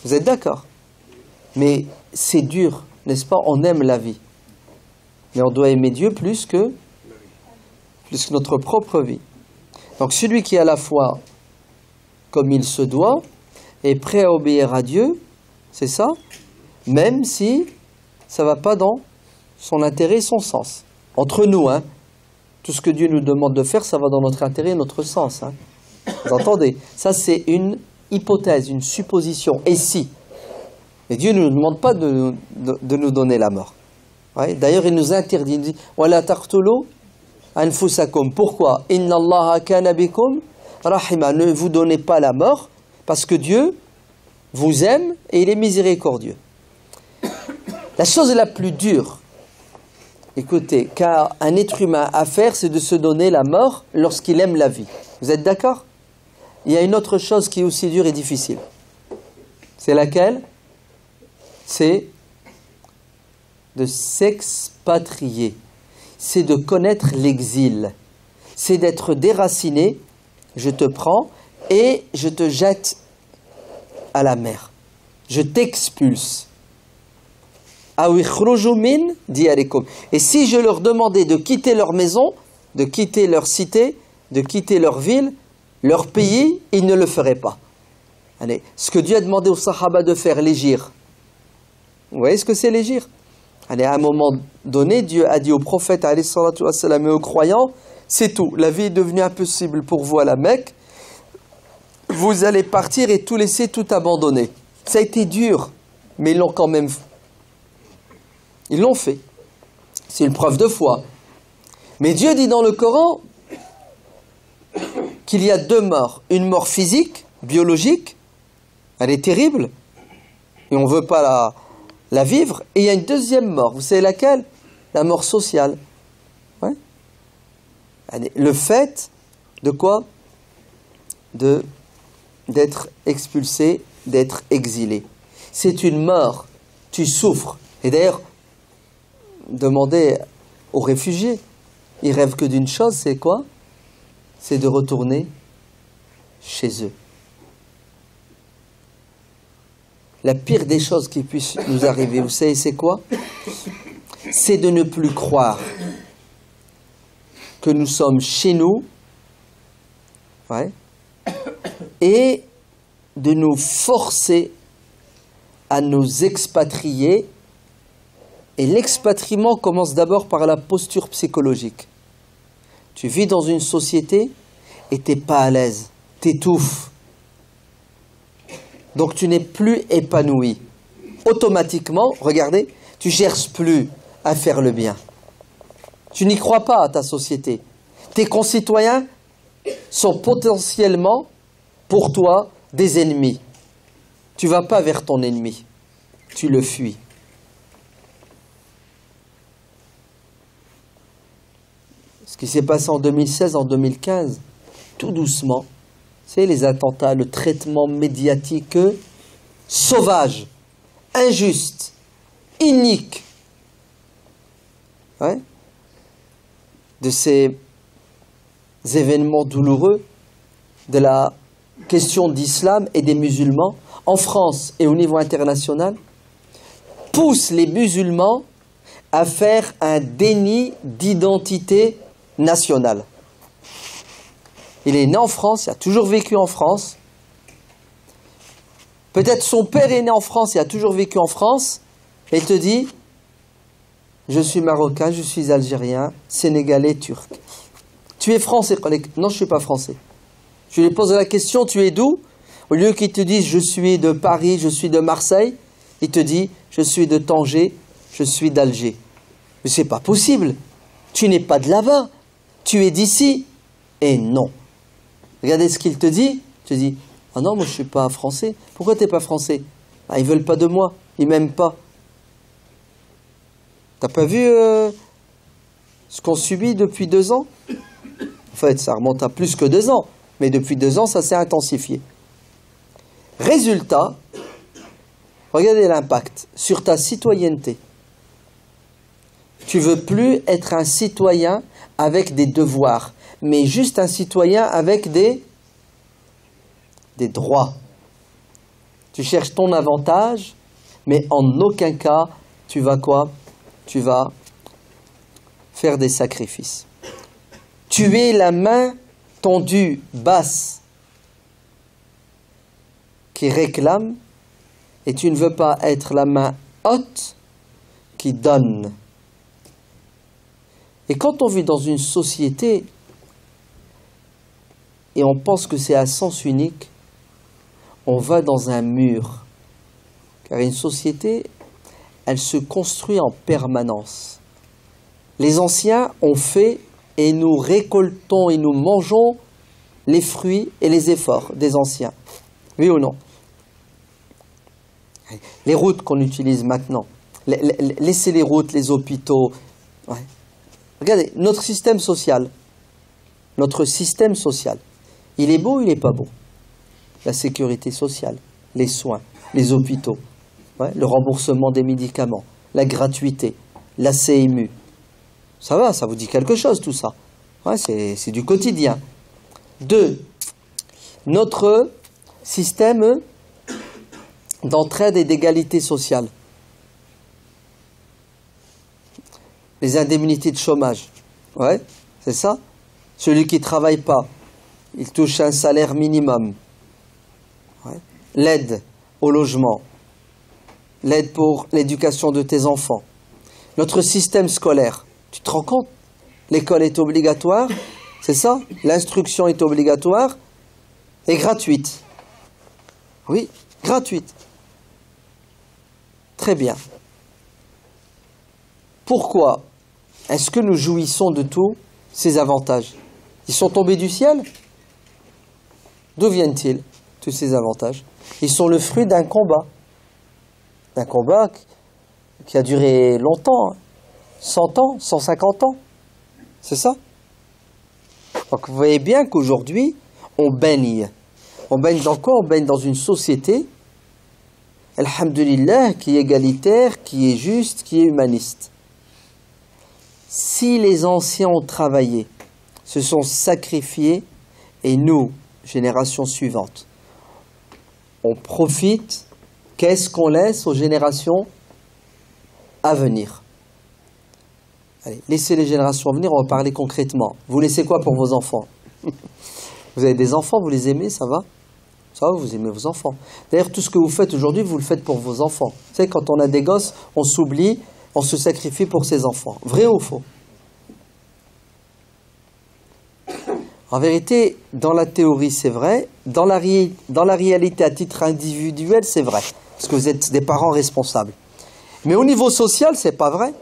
Vous êtes d'accord? Mais c'est dur, n'est-ce pas? On aime la vie. Mais on doit aimer Dieu plus que plus que notre propre vie. Donc celui qui a la foi comme il se doit, est prêt à obéir à Dieu, c'est ça, même si ça ne va pas dans son intérêt et son sens. Entre nous, hein, tout ce que Dieu nous demande de faire, ça va dans notre intérêt et notre sens. Hein. Vous entendez? Ça, c'est une hypothèse, une supposition. Et si? Et Dieu ne nous demande pas de nous donner la mort. Ouais. D'ailleurs, il nous interdit, il dit « Wala taqtulu anfusakum ». Pourquoi? « Inna Allaha kana bikum rahima ». Ne vous donnez pas la mort, parce que Dieu vous aime et il est miséricordieux. La chose la plus dure, écoutez, qu'a un être humain à faire, c'est de se donner la mort lorsqu'il aime la vie. Vous êtes d'accord? Il y a une autre chose qui est aussi dure et difficile. C'est laquelle? C'est de s'expatrier. C'est de connaître l'exil. C'est d'être déraciné. Je te prends et je te jette à la mer. Je t'expulse. Et si je leur demandais de quitter leur maison, de quitter leur cité, de quitter leur ville, leur pays, ils ne le feraient pas. Allez, ce que Dieu a demandé aux Sahaba de faire, l'hégire. Vous voyez ce que c'est l'hégire? Allez, à un moment donné, Dieu a dit au prophète alayhi salatu wassalam, et aux croyants, c'est tout, la vie est devenue impossible pour vous à la Mecque, vous allez partir et tout laisser, tout abandonner. Ça a été dur, mais ils l'ont quand même fait. Ils l'ont fait. C'est une preuve de foi. Mais Dieu dit dans le Coran qu'il y a deux morts. Une mort physique, biologique, elle est terrible, et on ne veut pas la vivre. Et il y a une deuxième mort. Vous savez laquelle? La mort sociale. Ouais. Le fait de quoi? D'être expulsé, d'être exilé. C'est une mort. Tu souffres. Et d'ailleurs, demandez aux réfugiés, ils rêvent que d'une chose, c'est quoi? C'est de retourner chez eux. La pire des choses qui puissent nous arriver, vous savez, c'est quoi? C'est de ne plus croire que nous sommes chez nous, ouais, et de nous forcer à nous expatrier. Et l'expatriement commence d'abord par la posture psychologique. Tu vis dans une société et tu n'es pas à l'aise, tu étouffes. Donc tu n'es plus épanoui. Automatiquement, regardez, tu ne cherches plus à faire le bien. Tu n'y crois pas à ta société. Tes concitoyens sont potentiellement, pour toi, des ennemis. Tu ne vas pas vers ton ennemi, tu le fuis. Ce qui s'est passé en 2016, en 2015, tout doucement, c'est les attentats, le traitement médiatique sauvage, injuste, inique, ouais, de ces événements douloureux, de la question d'islam et des musulmans, en France et au niveau international, poussent les musulmans à faire un déni d'identité nationale. Il est né en France, il a toujours vécu en France. Peut-être son père est né en France, il a toujours vécu en France, et il te dit, je suis marocain, je suis algérien, sénégalais, turc. Tu es français? Non, je ne suis pas français. Tu lui poses la question, tu es d'où? Au lieu qu'il te dise, je suis de Paris, je suis de Marseille, il te dit, je suis de Tanger, je suis d'Alger. Mais c'est pas possible. Tu n'es pas de là-bas. Tu es d'ici. Et non. Regardez ce qu'il te dit. Tu te dis, ah non, moi je ne suis pas français. Pourquoi tu n'es pas français? Ah, ils ne veulent pas de moi. Ils ne m'aiment pas. T'as pas vu ce qu'on subit depuis 2 ans? En fait, ça remonte à plus que 2 ans. Mais depuis 2 ans, ça s'est intensifié. Résultat, regardez l'impact sur ta citoyenneté. Tu ne veux plus être un citoyen avec des devoirs, mais juste un citoyen avec des droits. Tu cherches ton avantage, mais en aucun cas, tu vas quoi? Tu vas faire des sacrifices. Tu es la main tendue, basse, qui réclame, et tu ne veux pas être la main haute qui donne. Et quand on vit dans une société et on pense que c'est à sens unique, on va dans un mur. Car une société, elle se construit en permanence. Les anciens ont fait et nous récoltons et nous mangeons les fruits et les efforts des anciens. Oui ou non? Les routes qu'on utilise maintenant, laissez les routes, les hôpitaux. Ouais. Regardez, notre système social, il est beau ou il n'est pas beau? La sécurité sociale, les soins, les hôpitaux, ouais, le remboursement des médicaments, la gratuité, la CMU. Ça va, ça vous dit quelque chose tout ça. Ouais, c'est du quotidien. 2. Notre système d'entraide et d'égalité sociale. Les indemnités de chômage. Ouais, c'est ça. Celui qui ne travaille pas, il touche un salaire minimum. Ouais. L'aide au logement. L'aide pour l'éducation de tes enfants. Notre système scolaire. Tu te rends compte? L'école est obligatoire, c'est ça? L'instruction est obligatoire et gratuite. Oui, gratuite. Très bien. Pourquoi est-ce que nous jouissons de tous ces avantages? Ils sont tombés du ciel? D'où viennent-ils, tous ces avantages? Ils sont le fruit d'un combat. D'un combat qui a duré longtemps, 100 ans, 150 ans. C'est ça? Donc vous voyez bien qu'aujourd'hui, on baigne. On baigne dans quoi? On baigne dans une société, alhamdulillah, qui est égalitaire, qui est juste, qui est humaniste. Si les anciens ont travaillé, se sont sacrifiés, et nous, génération suivante, on profite, qu'est-ce qu'on laisse aux générations à venir? Allez, laissez les générations à venir, on va parler concrètement. Vous laissez quoi pour vos enfants? Vous avez des enfants, vous les aimez, ça va? Ça va, vous aimez vos enfants. D'ailleurs, tout ce que vous faites aujourd'hui, vous le faites pour vos enfants. Vous savez, quand on a des gosses, on s'oublie, on se sacrifie pour ses enfants. Vrai ou faux? En vérité, dans la théorie, c'est vrai. Dans la réalité, à titre individuel, c'est vrai. Parce que vous êtes des parents responsables. Mais au niveau social, c'est pas vrai.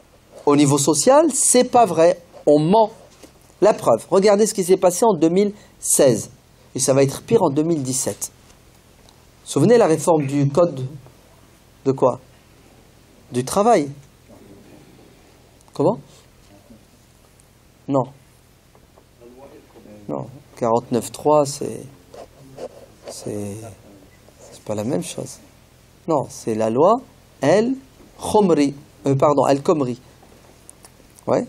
Au niveau social, c'est pas vrai. On ment. La preuve. Regardez ce qui s'est passé en 2016. Et ça va être pire en 2017. Vous vous souvenez la réforme du code de quoi? Du travail. Comment? Non. Non. 49.3, c'est pas la même chose. Non, c'est la loi El-Khomri. El-Khomri. Ouais.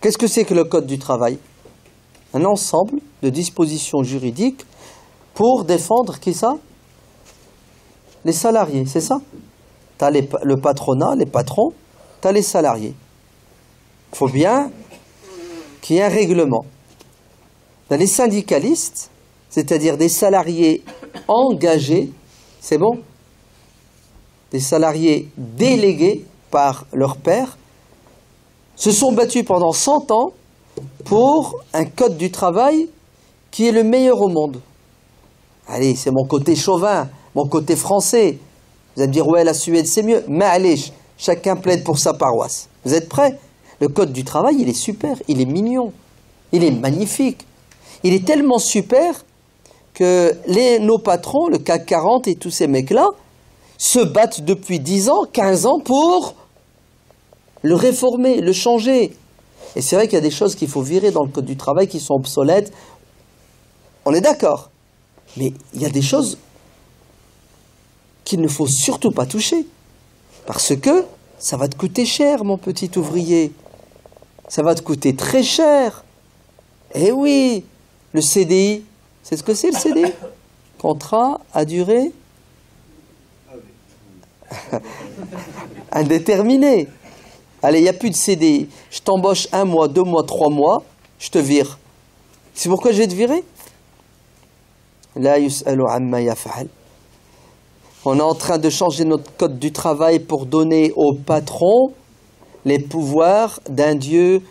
Qu'est-ce que c'est que le code du travail? Un ensemble de dispositions juridiques pour défendre qui ça? Les salariés, c'est ça? Tu as le patronat, les patrons, tu as les salariés. Il faut bien qu'il y ait un règlement. Tu as les syndicalistes, c'est-à-dire des salariés engagés, c'est bon? Des salariés délégués par leur père, se sont battus pendant 100 ans pour un code du travail qui est le meilleur au monde. Allez, c'est mon côté chauvin, mon côté français. Vous allez me dire, ouais, la Suède c'est mieux. Mais allez, chacun plaide pour sa paroisse. Vous êtes prêts? Le code du travail, il est super, il est mignon, il est magnifique. Il est tellement super que nos patrons, le CAC 40 et tous ces mecs-là, se battent depuis 10 ans, 15 ans pour le réformer, le changer. Et c'est vrai qu'il y a des choses qu'il faut virer dans le code du travail qui sont obsolètes. On est d'accord. Mais il y a des choses qu'il ne faut surtout pas toucher. Parce que ça va te coûter cher, mon petit ouvrier. Ça va te coûter très cher. Eh oui, le CDI, c'est ce que c'est le CDI? Contrat à durée indéterminée. Allez, il n'y a plus de CDI. Je t'embauche 1 mois, 2 mois, 3 mois, je te vire. C'est pourquoi je vais te virer? La yus'alu amma yaf'al. On est en train de changer notre code du travail pour donner au patron les pouvoirs d'un Dieu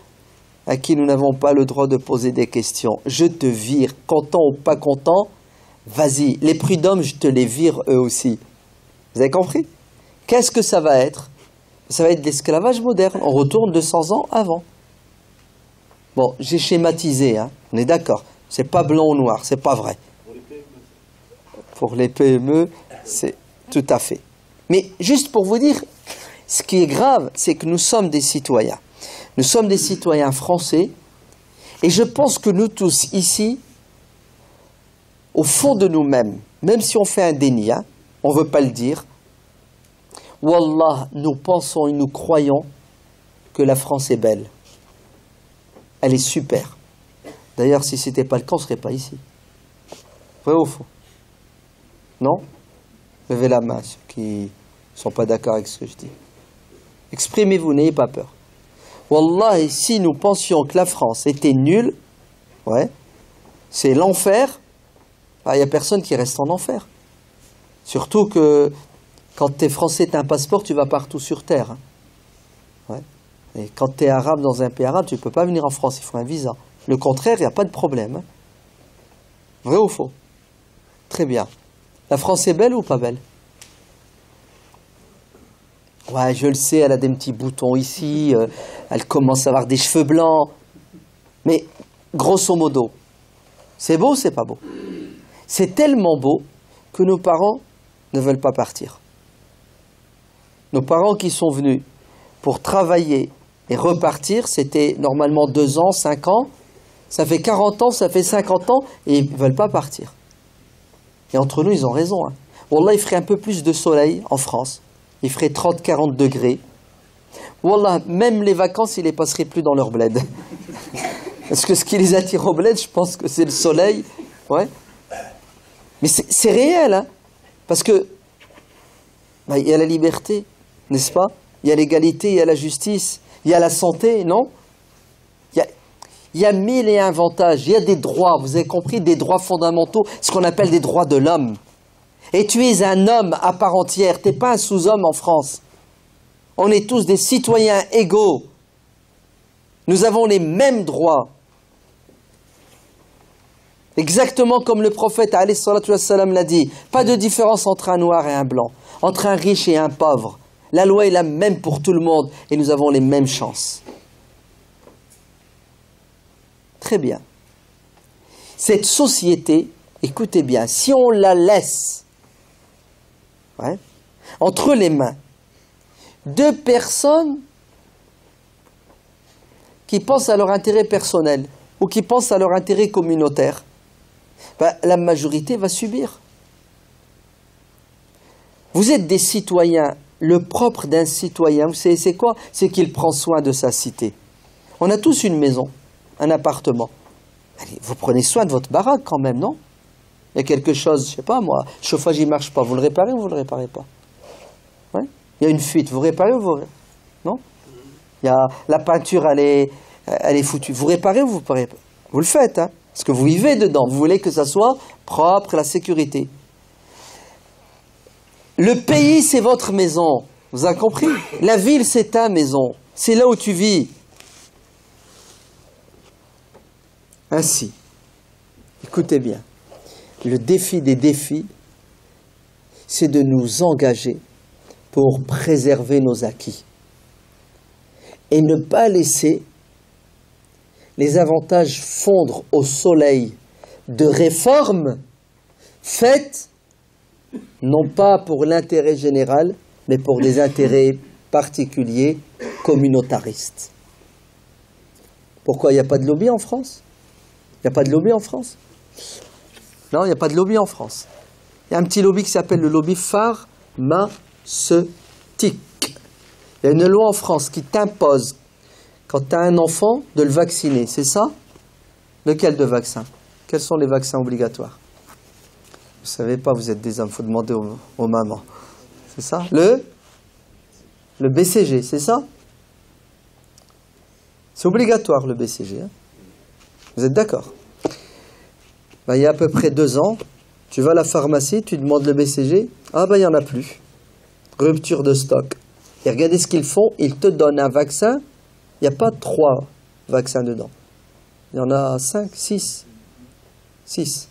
à qui nous n'avons pas le droit de poser des questions. Je te vire, content ou pas content, vas-y. Les prud'hommes, je te les vire eux aussi. Vous avez compris? Qu'est-ce que ça va être? Ça va être de l'esclavage moderne. On retourne 200 ans avant. Bon, j'ai schématisé, hein. On est d'accord. C'est pas blanc ou noir, c'est pas vrai. Pour les PME, c'est tout à fait. Mais juste pour vous dire, ce qui est grave, c'est que nous sommes des citoyens. Nous sommes des citoyens français, et je pense que nous tous ici, au fond de nous-mêmes, même si on fait un déni, hein, on ne veut pas le dire, Wallah, nous pensons et nous croyons que la France est belle. Elle est super. D'ailleurs, si ce n'était pas le cas, on ne serait pas ici. Vrai ou faux? Non? Levez la main, ceux qui ne sont pas d'accord avec ce que je dis. Exprimez-vous, n'ayez pas peur. Wallah, et si nous pensions que la France était nulle, ouais, c'est l'enfer, il n'y a personne qui reste en enfer. Surtout que quand tu es français, tu as un passeport, tu vas partout sur terre. Hein. Ouais. Et quand tu es arabe dans un pays arabe, tu ne peux pas venir en France, il faut un visa. Le contraire, il n'y a pas de problème. Hein. Vrai ou faux? Très bien. La France est belle ou pas belle? Ouais, je le sais, elle a des petits boutons ici, elle commence à avoir des cheveux blancs. Mais, grosso modo, c'est beau ou c'est pas beau? C'est tellement beau que nos parents ne veulent pas partir. Nos parents qui sont venus pour travailler et repartir, c'était normalement 2 ans, 5 ans. Ça fait 40 ans, ça fait 50 ans, et ils ne veulent pas partir. Et entre nous, ils ont raison. Hein. Wallah, il ferait un peu plus de soleil en France. Il ferait 30-40 degrés. Wallah, même les vacances, ils ne les passeraient plus dans leur bled. Parce que ce qui les attire au bled, je pense que c'est le soleil. Ouais. Mais c'est réel, hein. Parce que il y a la liberté, n'est-ce pas? Il y a l'égalité, il y a la justice, il y a la santé, non? Il y a 1001 avantages, il y a des droits, vous avez compris, des droits fondamentaux, ce qu'on appelle des droits de l'homme. Et tu es un homme à part entière, tu n'es pas un sous-homme en France. On est tous des citoyens égaux. Nous avons les mêmes droits. Exactement comme le prophète alayhi salatu wassalam l'a dit. Pas de différence entre un noir et un blanc, entre un riche et un pauvre. La loi est la même pour tout le monde et nous avons les mêmes chances. Très bien. Cette société, écoutez bien, si on la laisse entre les mains de personnes qui pensent à leur intérêt personnel ou qui pensent à leur intérêt communautaire, la majorité va subir. Vous êtes des citoyens. Le propre d'un citoyen, vous savez c'est quoi? C'est qu'il prend soin de sa cité. On a tous une maison, un appartement. Allez, vous prenez soin de votre baraque quand même, non? Il y a quelque chose, je ne sais pas moi, le chauffage il ne marche pas, vous le réparez ou vous ne le réparez pas? Ouais. Il y a une fuite, vous réparez ou vous... Non? Il y a la peinture, elle est foutue. Vous réparez ou vous réparez pas? Vous le faites, hein? Parce que vous vivez dedans, vous voulez que ça soit propre, la sécurité. Le pays, c'est votre maison. Vous avez compris? La ville, c'est ta maison. C'est là où tu vis. Ainsi, écoutez bien, le défi des défis, c'est de nous engager pour préserver nos acquis et ne pas laisser les avantages fondre au soleil de réformes faites non pas pour l'intérêt général, mais pour des intérêts particuliers communautaristes. Pourquoi il n'y a pas de lobby en France? Il n'y a pas de lobby en France? Non, il n'y a pas de lobby en France. Il y a un petit lobby qui s'appelle le lobby pharmaceutique. Il y a une loi en France qui t'impose, quand tu as un enfant, de le vacciner. C'est ça? Lequel de vaccin? Quels sont les vaccins obligatoires? Vous ne savez pas, vous êtes des hommes, il faut demander aux mamans. C'est ça? Le BCG, c'est ça? C'est obligatoire le BCG. Hein. Vous êtes d'accord? Ben, il y a à peu près 2 ans, tu vas à la pharmacie, tu demandes le BCG. Ah ben il n'y en a plus. Rupture de stock. Et regardez ce qu'ils font, ils te donnent un vaccin. Il n'y a pas 3 vaccins dedans. Il y en a 5, 6. 6.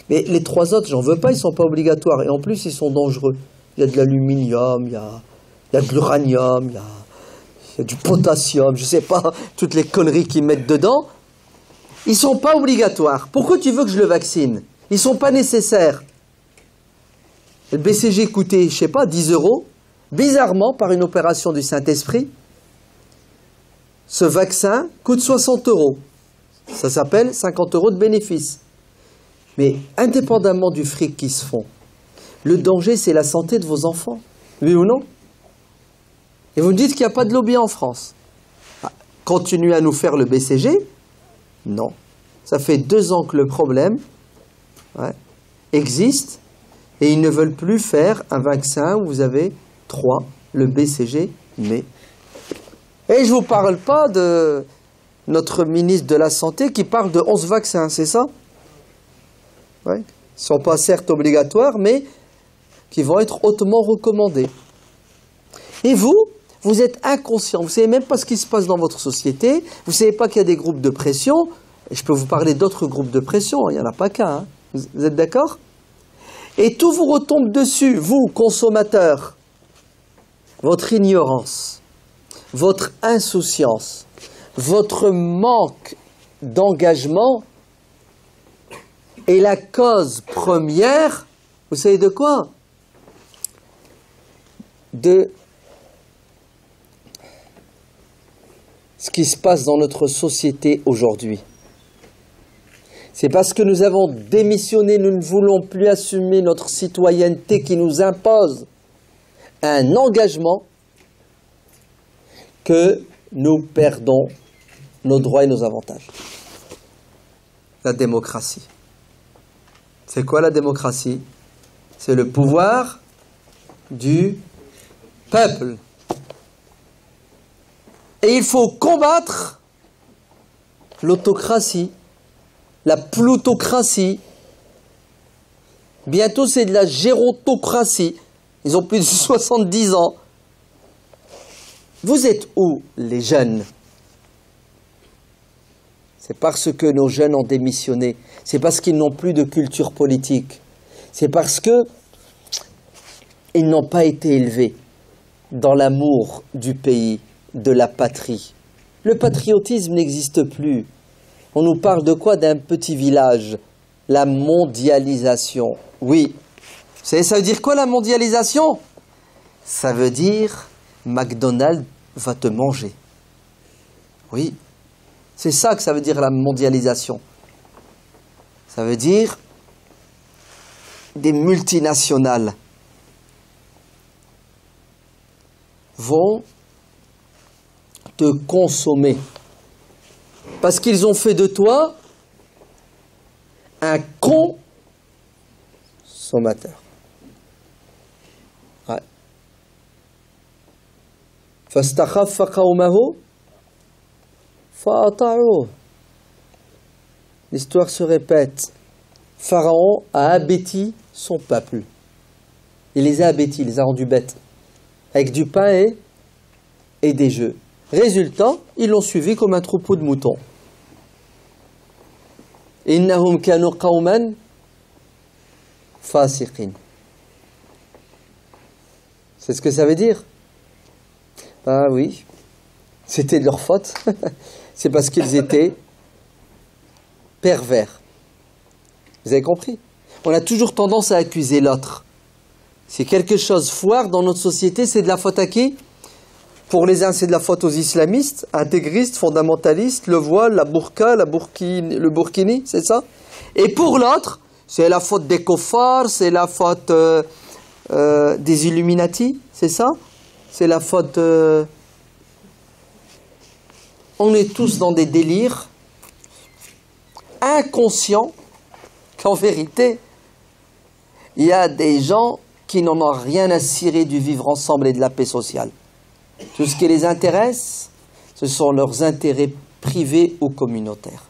Mais les 3 autres, j'en veux pas, ils ne sont pas obligatoires. Et en plus, ils sont dangereux. Il y a de l'aluminium, il y a de l'uranium, il y a du potassium, je ne sais pas, toutes les conneries qu'ils mettent dedans. Ils ne sont pas obligatoires. Pourquoi tu veux que je le vaccine? Ils ne sont pas nécessaires. Le BCG coûtait, je ne sais pas, 10 €. Bizarrement, par une opération du Saint-Esprit, ce vaccin coûte 60 €. Ça s'appelle 50 € de bénéfice. Mais indépendamment du fric qui se font, le danger, c'est la santé de vos enfants. Oui ou non? Et vous me dites qu'il n'y a pas de lobby en France. Ah, continuez à nous faire le BCG? Non. Ça fait 2 ans que le problème existe et ils ne veulent plus faire un vaccin où vous avez 3, le BCG, mais... Et je ne vous parle pas de notre ministre de la Santé qui parle de 11 vaccins, c'est ça? Ouais. Ils ne sont pas certes obligatoires, mais qui vont être hautement recommandés. Et vous êtes inconscient, vous ne savez même pas ce qui se passe dans votre société, vous ne savez pas qu'il y a des groupes de pression, et je peux vous parler d'autres groupes de pression, il n'y en a pas qu'un, hein. Vous êtes d'accord? Et tout vous retombe dessus, vous, consommateurs, votre ignorance, votre insouciance, votre manque d'engagement est la cause première, vous savez de quoi? De ce qui se passe dans notre société aujourd'hui. C'est parce que nous avons démissionné, nous ne voulons plus assumer notre citoyenneté qui nous impose un engagement que nous perdons nos droits et nos avantages. La démocratie. C'est quoi la démocratie? C'est le pouvoir du peuple. Et il faut combattre l'autocratie, la plutocratie. Bientôt c'est de la gérontocratie. Ils ont plus de 70 ans. Vous êtes où, les jeunes? C'est parce que nos jeunes ont démissionné. C'est parce qu'ils n'ont plus de culture politique. C'est parce que ils n'ont pas été élevés dans l'amour du pays, de la patrie. Le patriotisme n'existe plus. On nous parle de quoi? D'un petit village. La mondialisation. Oui. Vous savez, ça veut dire quoi la mondialisation? Ça veut dire McDonald's va te manger. Oui. C'est ça que ça veut dire la mondialisation. Ça veut dire des multinationales vont te consommer. Parce qu'ils ont fait de toi un consommateur. Ouais. فاستخف قومه فأطاعوه. L'histoire se répète. Pharaon a abêti son peuple. Il les a abêtis, il les a rendus bêtes. Avec du pain et des jeux. Résultat, ils l'ont suivi comme un troupeau de moutons. Innahum kanu qawman fasiqin. C'est ce que ça veut dire? Ah oui, c'était de leur faute. C'est parce qu'ils étaient pervers. Vous avez compris? On a toujours tendance à accuser l'autre. Si quelque chose foire dans notre société, c'est de la faute à qui? Pour les uns, c'est de la faute aux islamistes, intégristes, fondamentalistes, le voile, la burqa, le burkini, c'est ça? Et pour l'autre, c'est la faute des koffars, c'est la faute des Illuminati, c'est ça? C'est la faute... On est tous dans des délires inconscients qu'en vérité, il y a des gens qui n'en ont rien à cirer du vivre ensemble et de la paix sociale. Tout ce qui les intéresse, ce sont leurs intérêts privés ou communautaires.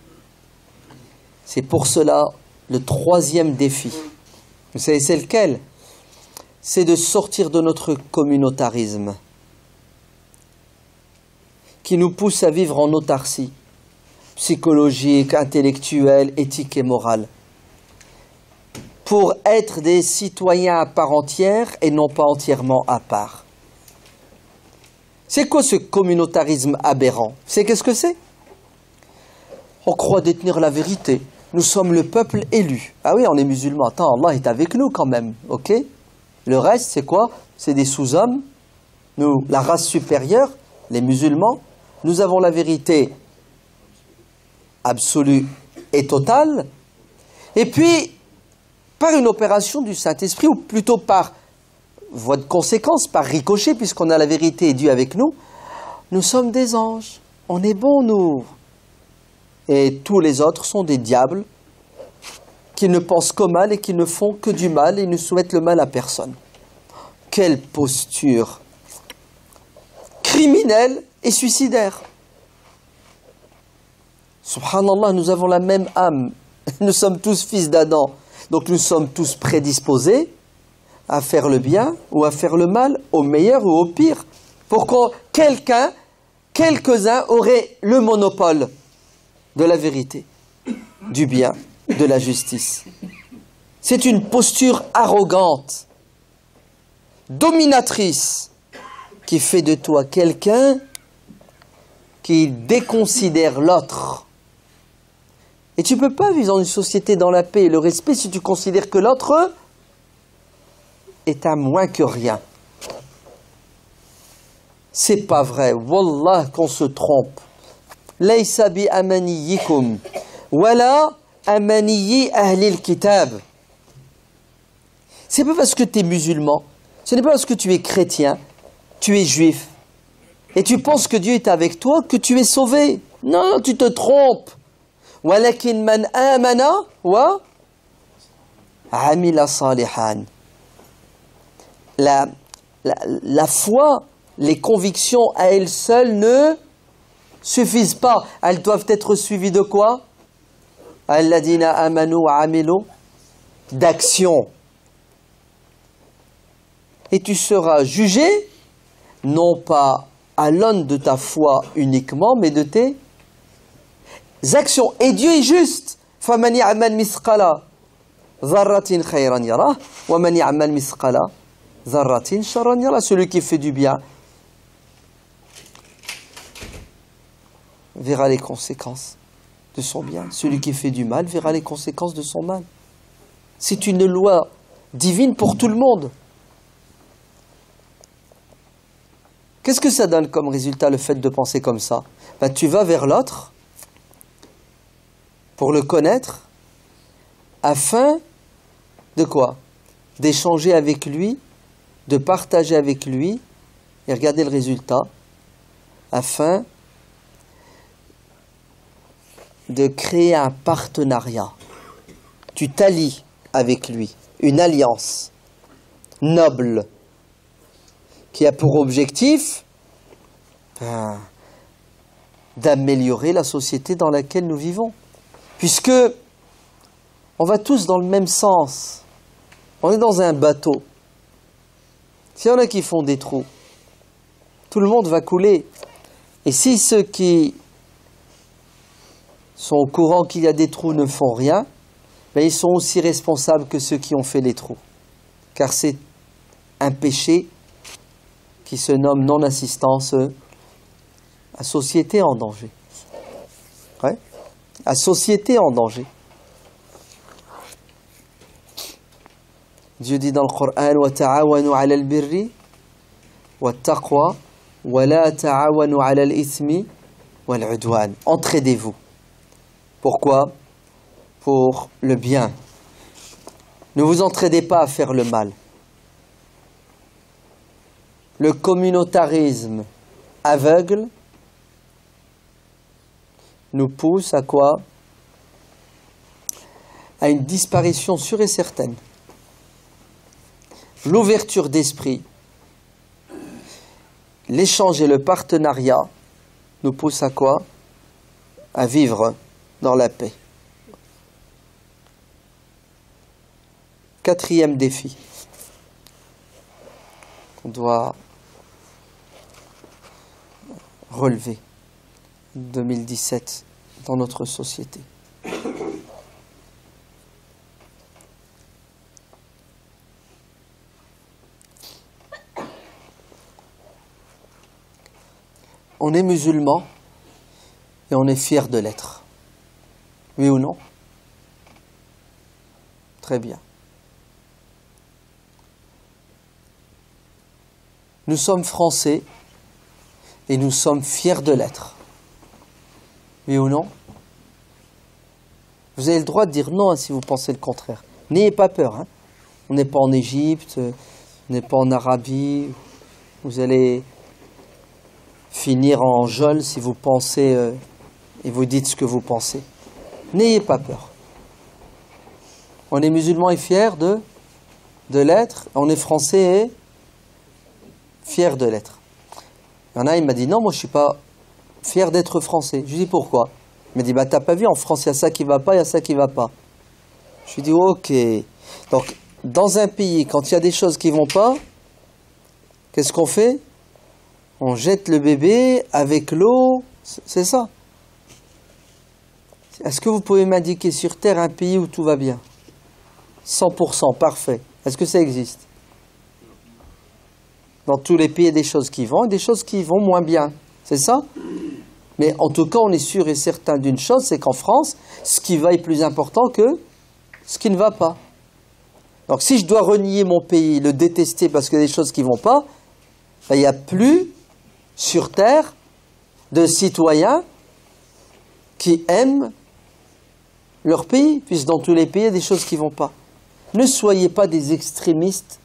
C'est pour cela le troisième défi. Vous savez, c'est lequel? C'est de sortir de notre communautarisme qui nous pousse à vivre en autarcie psychologique, intellectuelle, éthique et morale, pour être des citoyens à part entière et non pas entièrement à part. C'est quoi ce communautarisme aberrant? C'est qu'est-ce que c'est? On croit détenir la vérité. Nous sommes le peuple élu. Ah oui, on est musulman. Attends, Allah est avec nous quand même, ok? Le reste, c'est quoi? C'est des sous-hommes. Nous, la race supérieure, les musulmans, nous avons la vérité absolue et totale. Et puis, par une opération du Saint-Esprit, ou plutôt par voie de conséquence, par ricochet, puisqu'on a la vérité et Dieu avec nous, nous sommes des anges. On est bons, nous. Et tous les autres sont des diables qui ne pensent qu'au mal et qui ne font que du mal et ne souhaitent le mal à personne. Quelle posture criminelle et suicidaire. Subhanallah, nous avons la même âme. Nous sommes tous fils d'Adam. Donc nous sommes tous prédisposés à faire le bien ou à faire le mal, au meilleur ou au pire. Pourquoi quelques-uns auraient le monopole de la vérité, du bien, de la justice. C'est une posture arrogante, dominatrice, qui fait de toi quelqu'un qui déconsidère l'autre. Et tu ne peux pas vivre dans une société dans la paix et le respect si tu considères que l'autre est à moins que rien. C'est pas vrai. Wallah qu'on se trompe. Laysa bi amaniyikum wala amaniyi ahlil kitab. C'est pas parce que tu es musulman, ce n'est pas parce que tu es chrétien, tu es juif, et tu penses que Dieu est avec toi que tu es sauvé. Non, tu te trompes. Walakin man amana wa amila salihan. La foi, les convictions à elles seules ne suffisent pas. Elles doivent être suivies de quoi? Alladina amanu wa amilu, d'action. Et tu seras jugé, non pas à l'aune de ta foi uniquement, mais de tes actions. Et Dieu est juste. فَمَنْ يَعْمَلْ مِثْقَلَ ذَرَّةٍ خَيْرًا يَرَهُ وَمَنْ يَعْمَلْ مِثْقَلَ ذَرَّةٍ شَرًّا يَرَهُ. Celui qui fait du bien verra les conséquences de son bien. Celui qui fait du mal verra les conséquences de son mal. C'est une loi divine pour tout le monde. Qu'est-ce que ça donne comme résultat, le fait de penser comme ça? Tu vas vers l'autre pour le connaître afin de quoi? D'échanger avec lui, de partager avec lui, et regardez le résultat, afin de créer un partenariat. Tu t'allies avec lui, une alliance noble, qui a pour objectif d'améliorer la société dans laquelle nous vivons. Puisque on va tous dans le même sens. On est dans un bateau. S'il y en a qui font des trous, tout le monde va couler. Et si ceux qui sont au courant qu'il y a des trous ne font rien, ben ils sont aussi responsables que ceux qui ont fait les trous. Car c'est un péché qui se nomme non-assistance à société en danger. Ouais. À société en danger. Dieu dit dans le Coran وَتَعَاوَنُوا عَلَى الْبِرِّ وَالتَّقْوَى وَلَا تَعَاوَنُوا عَلَى الْإِثْمِ وَالْعُدْوَانِ. Entraidez-vous. Pourquoi? Pour le bien. Ne vous entraidez pas à faire le mal. Le communautarisme aveugle nous pousse à quoi? À une disparition sûre et certaine. L'ouverture d'esprit, l'échange et le partenariat nous pousse à quoi? À vivre dans la paix. Quatrième défi qu'on doit relever en 2017 dans notre société. On est musulman et on est fier de l'être. Oui ou non? Très bien. Nous sommes français et nous sommes fiers de l'être. Oui ou non? Vous avez le droit de dire non si vous pensez le contraire. N'ayez pas peur. Hein. On n'est pas en Égypte, on n'est pas en Arabie. Vous allez finir en geôle si vous pensez et vous dites ce que vous pensez. N'ayez pas peur. On est musulman et fier de l'être. On est français et fier de l'être. Il y en a, il m'a dit non, moi je suis pas fier d'être français. Je lui dis pourquoi? Il m'a dit bah t'as pas vu, en France il y a ça qui va pas, il y a ça qui va pas. Je lui dis ok. Donc dans un pays, quand il y a des choses qui vont pas, qu'est-ce qu'on fait? On jette le bébé avec l'eau, c'est ça. Est-ce que vous pouvez m'indiquer sur Terre un pays où tout va bien? 100%, parfait. Est-ce que ça existe? Dans tous les pays, il y a des choses qui vont et des choses qui vont moins bien. C'est ça? Mais en tout cas, on est sûr et certain d'une chose, c'est qu'en France, ce qui va est plus important que ce qui ne va pas. Donc si je dois renier mon pays, le détester parce qu'il y a des choses qui ne vont pas, ben, il n'y a plus sur Terre de citoyens qui aiment leur pays, puisque dans tous les pays, il y a des choses qui ne vont pas. Ne soyez pas des extrémistes.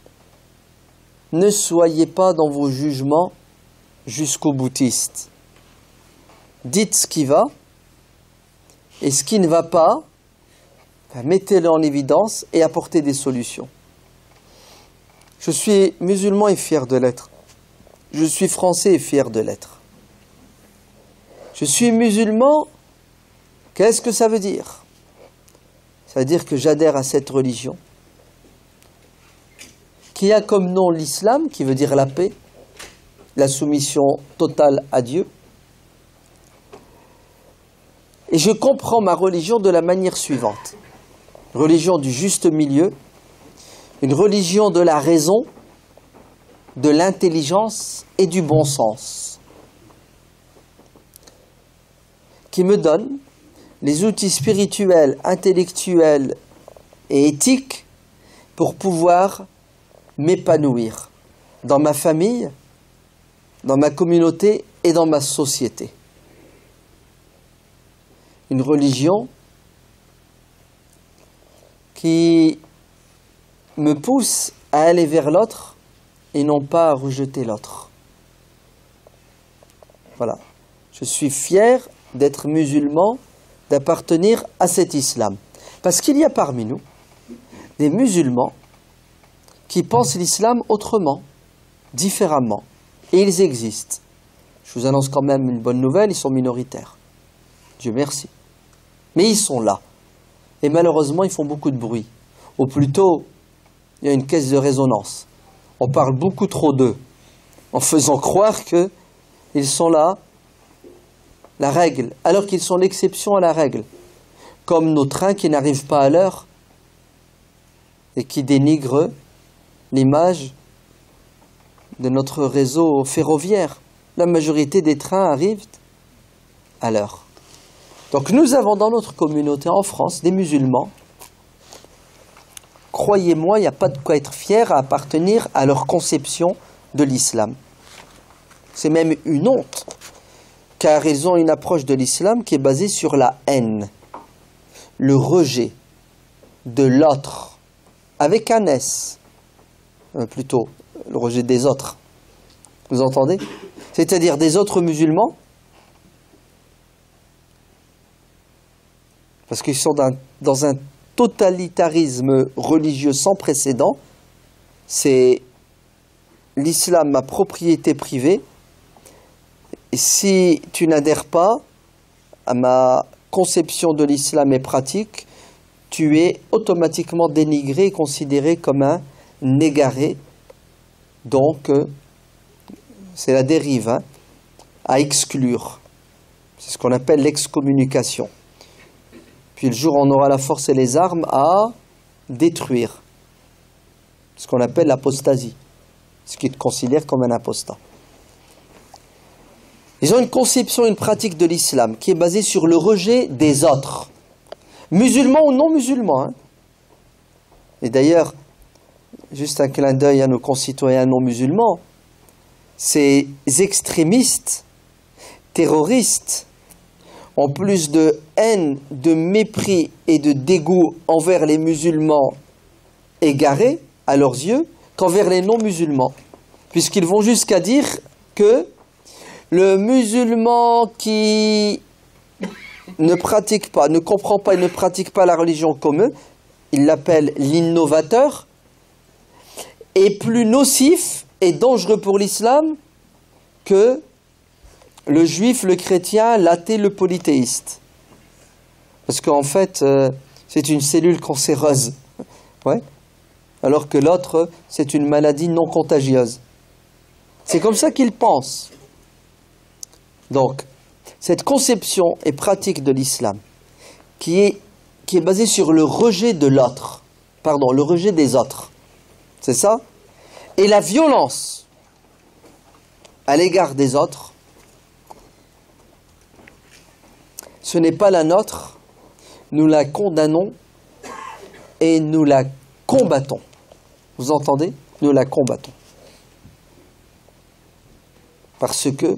Ne soyez pas dans vos jugements jusqu'au boutiste. Dites ce qui va, et ce qui ne va pas, mettez-le en évidence et apportez des solutions. Je suis musulman et fier de l'être. Je suis français et fier de l'être. Je suis musulman, qu'est-ce que ça veut dire? Ça veut dire que j'adhère à cette religion, qui a comme nom l'islam, qui veut dire la paix, la soumission totale à Dieu. Et je comprends ma religion de la manière suivante. Religion du juste milieu, une religion de la raison, de l'intelligence et du bon sens, qui me donne les outils spirituels, intellectuels et éthiques pour pouvoir m'épanouir dans ma famille, dans ma communauté et dans ma société. Une religion qui me pousse à aller vers l'autre et non pas à rejeter l'autre. Voilà. Je suis fier d'être musulman, d'appartenir à cet islam. Parce qu'il y a parmi nous des musulmans qui pensent l'islam autrement, différemment. Et ils existent. Je vous annonce quand même une bonne nouvelle, ils sont minoritaires. Dieu merci. Mais ils sont là. Et malheureusement, ils font beaucoup de bruit. Ou plutôt, il y a une caisse de résonance. On parle beaucoup trop d'eux, en faisant croire qu'ils sont là, la règle, alors qu'ils sont l'exception à la règle. Comme nos trains qui n'arrivent pas à l'heure et qui dénigrent l'image de notre réseau ferroviaire. La majorité des trains arrivent à l'heure. Donc nous avons dans notre communauté en France des musulmans. Croyez-moi, il n'y a pas de quoi être fier à appartenir à leur conception de l'islam. C'est même une honte, car ils ont une approche de l'islam qui est basée sur la haine, le rejet de l'autre, avec un S, plutôt, le rejet des autres. Vous entendez? C'est-à-dire des autres musulmans, parce qu'ils sont dans un totalitarisme religieux sans précédent. C'est l'islam à propriété privée, et Et si tu n'adhères pas à ma conception de l'islam et pratique, tu es automatiquement dénigré et considéré comme un égaré. Donc, c'est la dérive, hein, à exclure. C'est ce qu'on appelle l'excommunication. Puis le jour où on aura la force et les armes à détruire. Ce qu'on appelle l'apostasie. Ce qui te considère comme un apostat. Ils ont une conception, une pratique de l'islam qui est basée sur le rejet des autres. Musulmans ou non musulmans. Hein. Et d'ailleurs, juste un clin d'œil à nos concitoyens non musulmans, ces extrémistes, terroristes, ont plus de haine, de mépris et de dégoût envers les musulmans égarés, à leurs yeux, qu'envers les non-musulmans. Puisqu'ils vont jusqu'à dire que le musulman qui ne pratique pas, ne comprend pas et ne pratique pas la religion comme eux, ils l'appellent l'innovateur, est plus nocif et dangereux pour l'islam que le juif, le chrétien, l'athée, le polythéiste. Parce qu'en fait, c'est une cellule cancéreuse. Ouais. Alors que l'autre, c'est une maladie non contagieuse. C'est comme ça qu'ils pensent. Donc, cette conception et pratique de l'islam, qui est basée sur le rejet de l'autre, le rejet des autres, c'est ça? Et la violence à l'égard des autres, ce n'est pas la nôtre, nous la condamnons et nous la combattons. Vous entendez? Nous la combattons. Parce que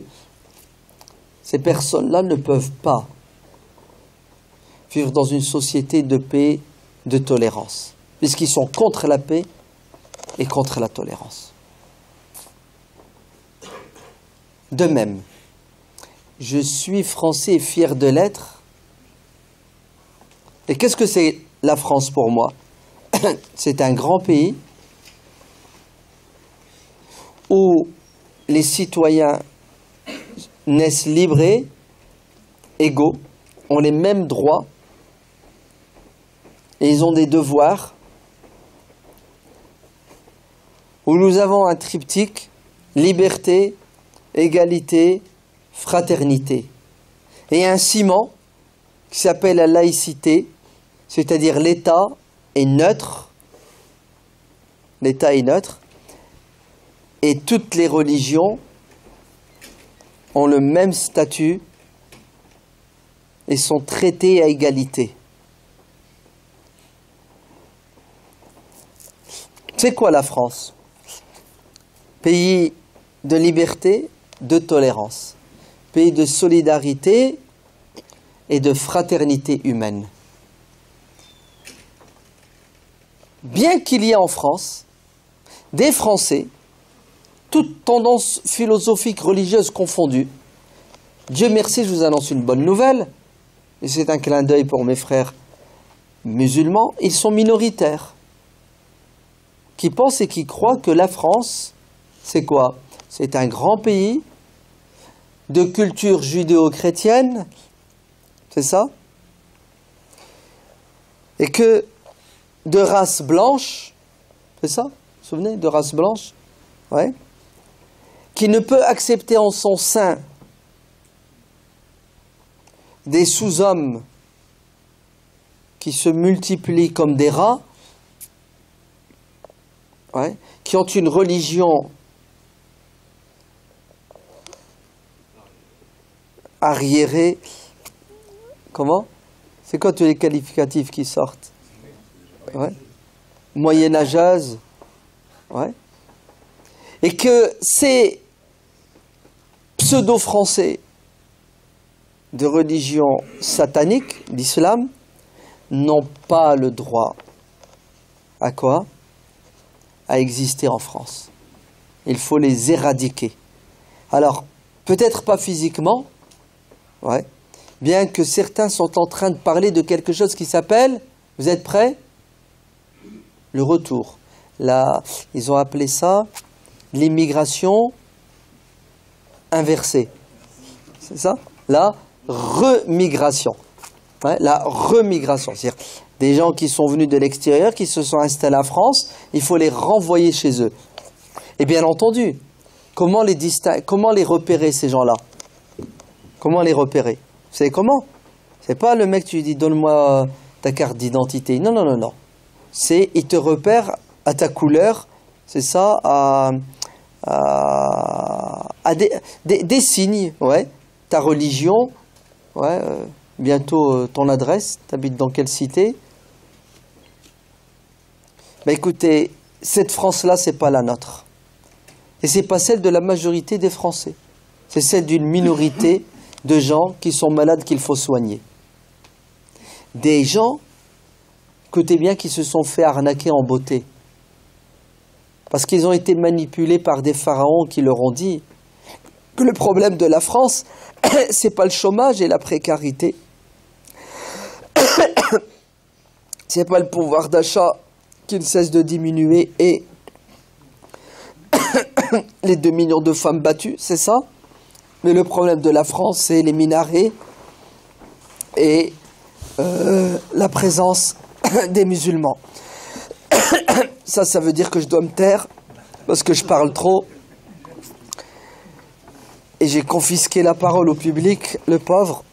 ces personnes-là ne peuvent pas vivre dans une société de paix, de tolérance, puisqu'ils sont contre la paix et contre la tolérance. De même, je suis français et fier de l'être. Et qu'est-ce que c'est la France pour moi? C'est un grand pays où les citoyens naissent libres et égaux, ont les mêmes droits et ils ont des devoirs, où nous avons un triptyque, liberté, égalité, fraternité, et un ciment qui s'appelle la laïcité, c'est-à-dire l'État est neutre, l'État est neutre, et toutes les religions ont le même statut et sont traitées à égalité. C'est quoi la France? Pays de liberté, de tolérance. Pays de solidarité et de fraternité humaine. Bien qu'il y ait en France des Français, toutes tendances philosophiques, religieuses confondues, Dieu merci, je vous annonce une bonne nouvelle, et c'est un clin d'œil pour mes frères musulmans, ils sont minoritaires, qui pensent et qui croient que la France, c'est quoi? C'est un grand pays de culture judéo-chrétienne, c'est ça? Et que de race blanche, c'est ça? Vous vous souvenez, de race blanche? Ouais. Qui ne peut accepter en son sein des sous-hommes qui se multiplient comme des rats, ouais, qui ont une religion arriérée. Comment? C'est quoi tous les qualificatifs qui sortent? Ouais. Moyenâgeuse. Ouais. Et que ces pseudo-français de religion satanique, d'islam, n'ont pas le droit à quoi? À exister en France. Il faut les éradiquer. Alors, peut-être pas physiquement, ouais, bien que certains sont en train de parler de quelque chose qui s'appelle, vous êtes prêts? Le retour. Là, ils ont appelé ça l'immigration inversée. c'est ça? La remigration. Ouais, la remigration, c'est-à-dire des gens qui sont venus de l'extérieur, qui se sont installés en France, il faut les renvoyer chez eux. Et bien entendu, comment les repérer ces gens-là? Comment les repérer? Vous savez comment? C'est pas le mec, tu lui dis donne-moi ta carte d'identité. Non, non, non, non. C'est, il te repère à ta couleur, c'est ça, à des signes, ouais. Ta religion, ouais, bientôt ton adresse, t'habites dans quelle cité? Ben écoutez, cette France-là, c'est pas la nôtre. Et c'est pas celle de la majorité des Français. C'est celle d'une minorité de gens qui sont malades qu'il faut soigner. Des gens, écoutez bien, qui se sont fait arnaquer en beauté. Parce qu'ils ont été manipulés par des pharaons qui leur ont dit que le problème de la France, c'est pas le chômage et la précarité. C'est pas le pouvoir d'achat qui ne cesse de diminuer et les 2 millions de femmes battues, c'est ça? Mais le problème de la France, c'est les minarets et la présence des musulmans. Ça veut dire que je dois me taire parce que je parle trop. Et j'ai confisqué la parole au public, le pauvre.